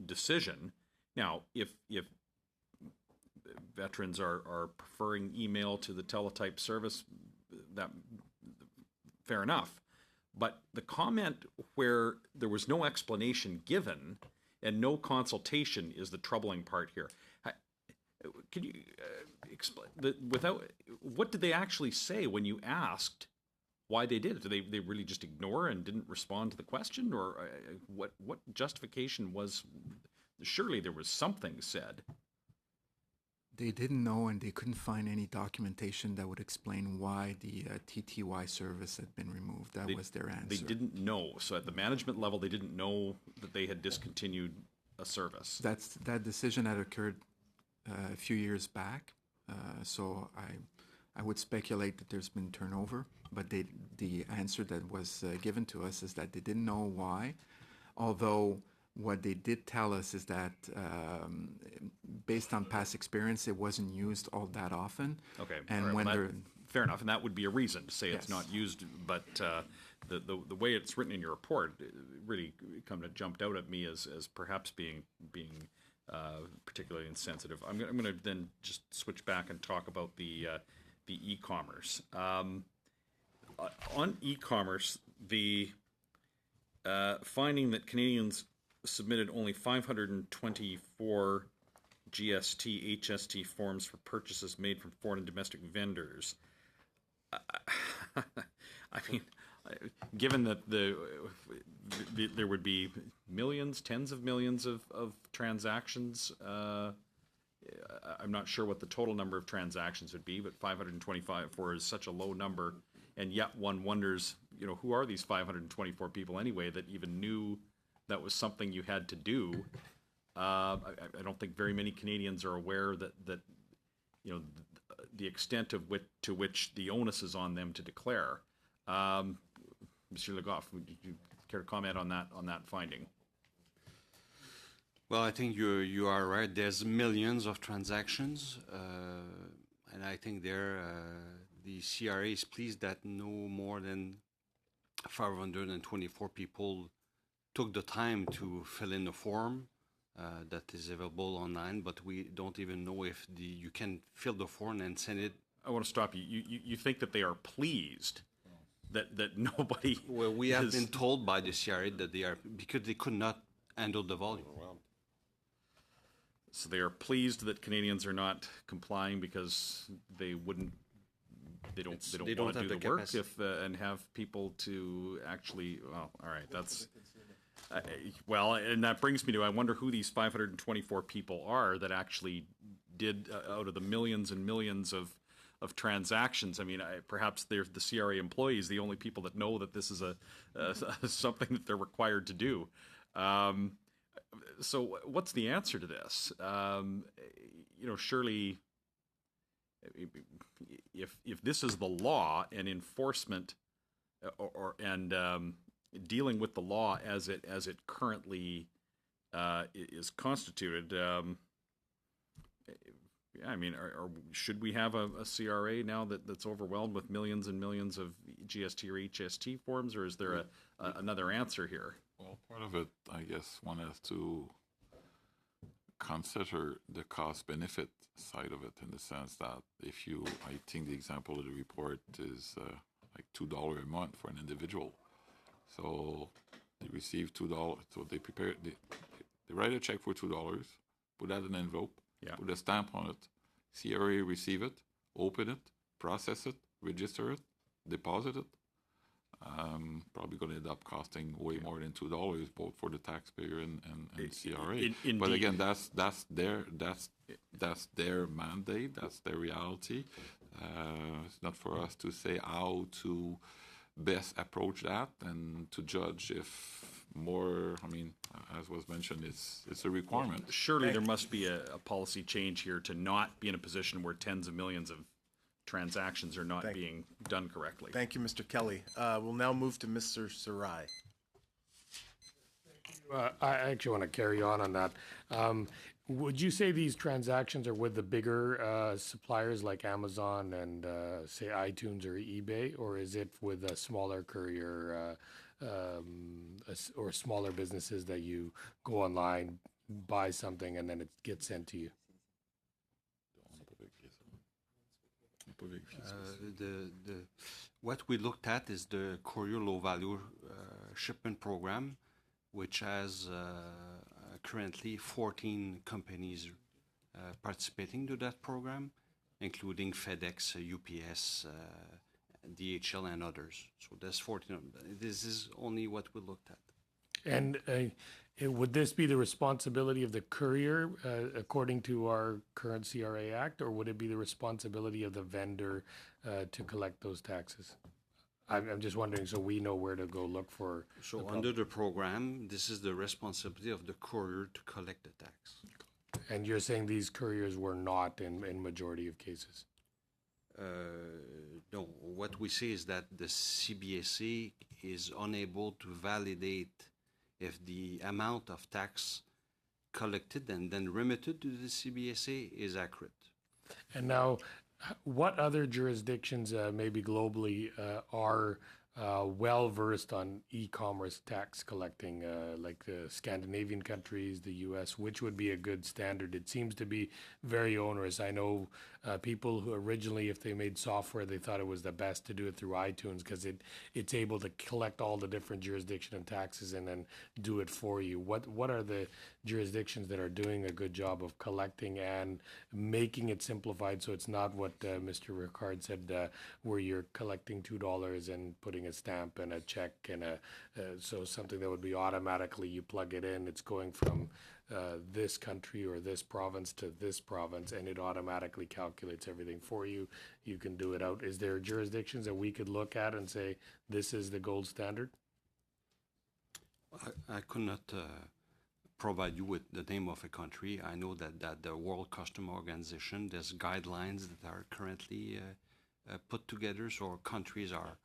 decision. Now, if veterans are preferring email to the teletype service, that fair enough. But the comment where there was no explanation given and no consultation is the troubling part here. Can you explain what did they actually say when you asked why they did it? Did they really just ignore and didn't respond to the question, or what justification was? Surely there was something said. They didn't know, and they couldn't find any documentation that would explain why the TTY service had been removed. That was their answer. They didn't know. So at the management level, they didn't know that they had discontinued a service. That decision had occurred a few years back. So I would speculate that there's been turnover, but the answer that was given to us is that they didn't know why, although what they did tell us is that based on past experience, it wasn't used all that often. Okay, and right, when fair enough, and that would be a reason to say it's not used. But the way it's written in your report really jumped out at me as perhaps being particularly insensitive. I'm going to then just switch back and talk about the e-commerce. On e-commerce, the finding that Canadians submitted only 524 GST, HST forms for purchases made from foreign and domestic vendors. I mean, given that there would be millions, tens of millions of transactions, I'm not sure what the total number of transactions would be, but 524 is such a low number, and yet one wonders, who are these 524 people anyway that even knew that was something you had to do? I don't think very many Canadians are aware that the extent to which the onus is on them to declare. Monsieur Le Goff, would you care to comment on that finding? Well, I think you are right. There's millions of transactions, and I think the CRA is pleased that no more than 524 people took the time to fill in the form that is available online, but we don't even know if you can fill the form and send it. I want to stop you. You think that they are pleased that nobody... Well, we have been told by the CRA that they are, because they could not handle the volume. So they are pleased that Canadians are not complying because they wouldn't... They don't want to do the work and have people to actually... Well, all right, that's... well, and that brings me to, I wonder who these 524 people are that actually did, out of the millions and millions of transactions. I mean, perhaps they're the CRA employees, the only people that know that this is something that they're required to do. So what's the answer to this? Surely, if this is the law and enforcement dealing with the law as it currently is constituted. I mean, should we have a CRA now that's overwhelmed with millions and millions of GST or HST forms, or is there another answer here? Well, part of it, I guess, one has to consider the cost-benefit side of it, in the sense that I think the example of the report is like $2 a month for an individual. So they receive $2. So they write a check for $2, put that in an envelope, put a stamp on it. CRA receive it, open it, process it, register it, deposit it. Probably going to end up costing way more than $2, both for the taxpayer and CRA. But again, that's their mandate, that's their reality. It's not for us to say how to best approach that and to judge if more. I mean, as was mentioned, it's a requirement. Surely there must be a policy change here to not be in a position where tens of millions of transactions are not being done correctly. Thank you, Mr. Kelly. We'll now move to Mr. Sarai. I actually want to carry on that. Would you say these transactions are with the bigger suppliers like Amazon and say iTunes or eBay, or is it with a smaller courier or smaller businesses that you go online, buy something, and then it gets sent to you? What we looked at is the Courier Low Value Shipment Program, which has currently 14 companies participating to that program, including FedEx, UPS, DHL, and others. So there's 14. This is only what we looked at. And would this be the responsibility of the courier, according to our current CRA Act, or would it be the responsibility of the vendor to collect those taxes? I'm just wondering, so we know where to go look for. So under the program, this is the responsibility of the courier to collect the tax. And you're saying these couriers were not in majority of cases? No, what we see is that the CBSA is unable to validate if the amount of tax collected and then remitted to the CBSA is accurate. And now, what other jurisdictions, maybe globally, are well versed on e-commerce tax collecting, like the Scandinavian countries, the U.S.? Which would be a good standard? It seems to be very onerous. I know people who originally, if they made software, they thought it was the best to do it through iTunes because it's able to collect all the different jurisdiction and taxes and then do it for you. What are the jurisdictions that are doing a good job of collecting and making it simplified so it's not what Mr. Ricard said, where you're collecting $2 and putting a stamp and a check and so something that would be automatically, you plug it in, it's going from this country or this province to this province, and it automatically calculates everything for you. You can do it out. Is there jurisdictions that we could look at and say this is the gold standard? I could not provide you with the name of a country. I know that the World Customs Organization, there's guidelines that are currently put together, so countries are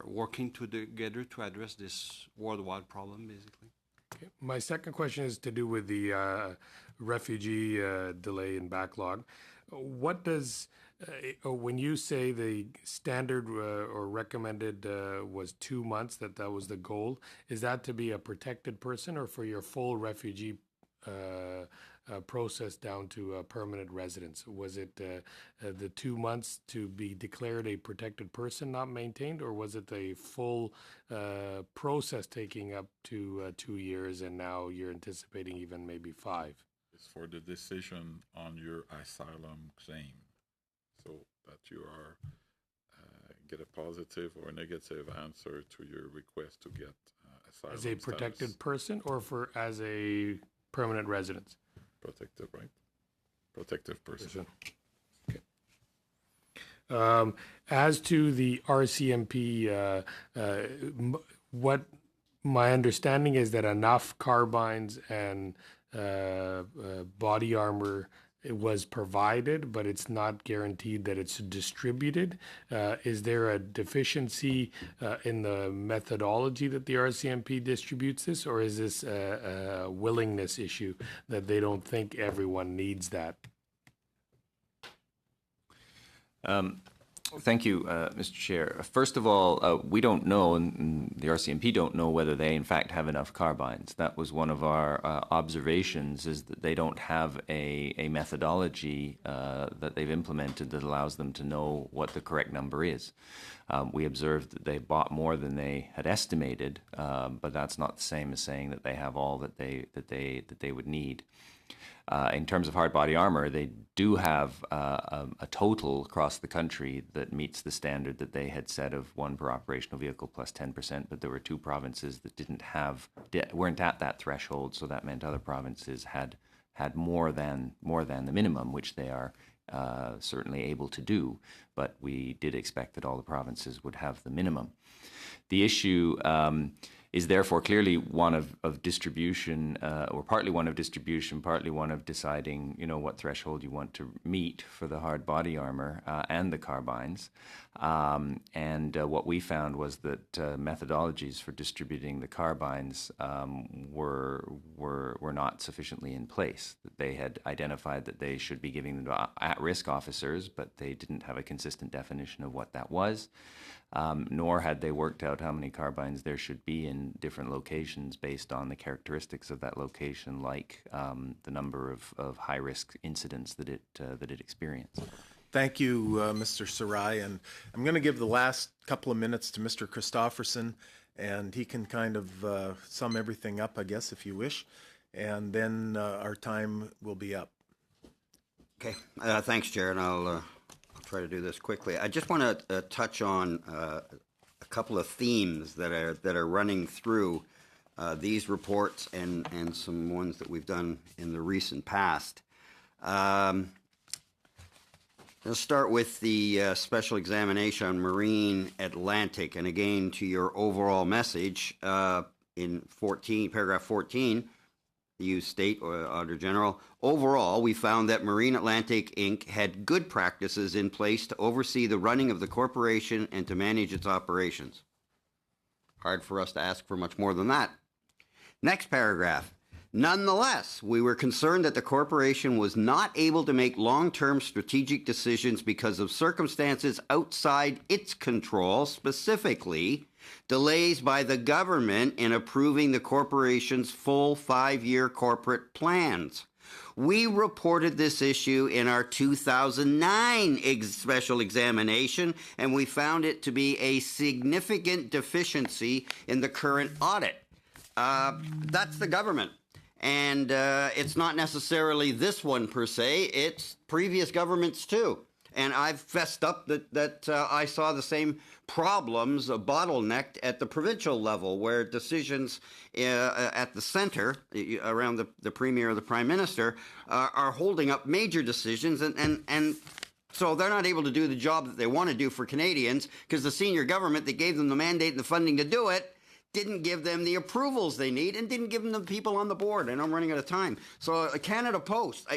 working together to address this worldwide problem, basically. Okay. My second question is to do with the refugee delay and backlog. What does, when you say the standard or recommended was 2 months, that was the goal, is that to be a protected person or for your full refugee process down to permanent residence? Was it the 2 months to be declared a protected person not maintained, or was it the full process taking up to 2 years and now you're anticipating even maybe 5? It's for the decision on your asylum claim, so that you are get a positive or negative answer to your request to get asylum As a protected status. person or as a permanent residence? Protective, right? Protective person. Okay. As to the RCMP, what my understanding is that enough carbines and body armor it was provided, but it's not guaranteed that it's distributed. Is there a deficiency in the methodology that the RCMP distributes this, or is this a willingness issue that they don't think everyone needs that? Thank you, Mr. Chair. First of all, we don't know, and the RCMP don't know whether they in fact have enough carbines. That was one of our observations, is that they don't have a methodology that they've implemented that allows them to know what the correct number is. We observed that they bought more than they had estimated, but that's not the same as saying that they have all that they would need. In terms of hard body armor, they do have a total across the country that meets the standard that they had set of 1 per operational vehicle plus 10%, but there were 2 provinces that weren't at that threshold, so that meant other provinces had more than the minimum, which they are certainly able to do, but we did expect that all the provinces would have the minimum. The issue is therefore clearly one of distribution, or partly one of distribution, partly one of deciding, what threshold you want to meet for the hard body armor and the carbines. And what we found was that methodologies for distributing the carbines were not sufficiently in place. That they had identified that they should be giving them to at-risk officers, but they didn't have a consistent definition of what that was. Nor had they worked out how many carbines there should be in different locations based on the characteristics of that location, like the number of high-risk incidents that it experienced. Thank you, Mr. Sarai. And I'm going to give the last couple of minutes to Mr. Christofferson, and he can kind of sum everything up, I guess, if you wish. And then our time will be up. Okay. Thanks, Chair, and I'll try to do this quickly. I just want to touch on a couple of themes that are running through these reports and some ones that we've done in the recent past. Let's start with the special examination on Marine Atlantic, and again to your overall message in paragraph 14. You state, Auditor General, overall, we found that Marine Atlantic, Inc. had good practices in place to oversee the running of the corporation and to manage its operations. Hard for us to ask for much more than that. Next paragraph. Nonetheless, we were concerned that the corporation was not able to make long-term strategic decisions because of circumstances outside its control, specifically delays by the government in approving the corporation's full 5-year corporate plans. We reported this issue in our 2009 special examination, and we found it to be a significant deficiency in the current audit. That's the government. And it's not necessarily this one per se, it's previous governments too. And I've fessed up that I saw the same problems bottlenecked at the provincial level, where decisions at the center, around the Premier or the Prime Minister, are holding up major decisions, and so they're not able to do the job that they want to do for Canadians, because the senior government that gave them the mandate and the funding to do it didn't give them the approvals they need and didn't give them the people on the board. And I'm running out of time. So Canada Post,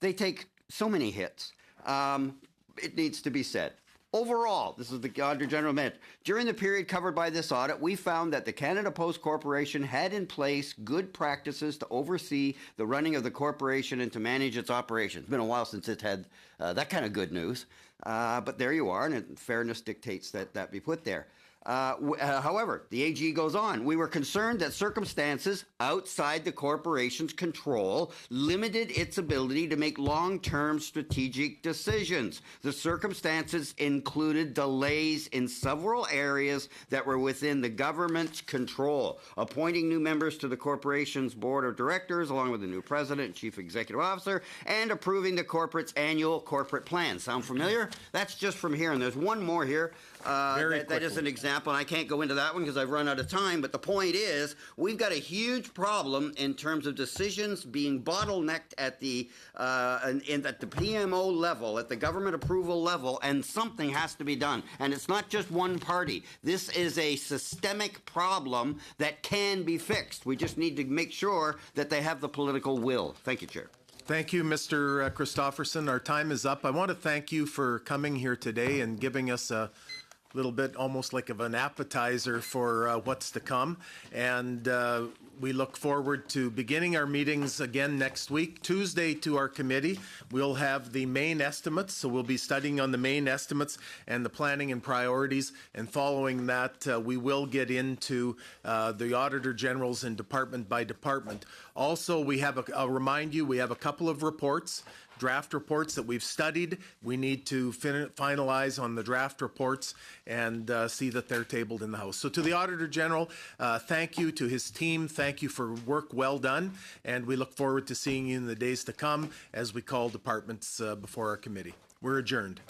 they take so many hits. It needs to be said. Overall, this is the Auditor General meant, during the period covered by this audit, we found that the Canada Post Corporation had in place good practices to oversee the running of the corporation and to manage its operations. It's been a while since it had that kind of good news, but there you are, and fairness dictates that be put there. However, the AG goes on. We were concerned that circumstances outside the corporation's control limited its ability to make long-term strategic decisions. The circumstances included delays in several areas that were within the government's control. Appointing new members to the corporation's board of directors, along with the new president and chief executive officer, and approving the corporate's annual corporate plan. Sound familiar? That's just from here, and there's one more here. That is an example, and I can't go into that one because I've run out of time, but the point is we've got a huge problem in terms of decisions being bottlenecked at the PMO level, at the government approval level, and something has to be done. And it's not just one party. This is a systemic problem that can be fixed. We just need to make sure that they have the political will. Thank you, Chair. Thank you, Mr. Christofferson. Our time is up. I want to thank you for coming here today and giving us a little bit almost like of an appetizer for what's to come. And we look forward to beginning our meetings again next week. Tuesday to our committee, we'll have the main estimates. So we'll be studying on the main estimates and the planning and priorities. And following that, we will get into the Auditor General's and department by department. Also, we have, I'll remind you, we have a couple of reports, draft reports that we've studied. We need to finalize on the draft reports and see that they're tabled in the House. So to the Auditor General, thank you. To his team, thank you for work well done. And we look forward to seeing you in the days to come as we call departments before our committee. We're adjourned.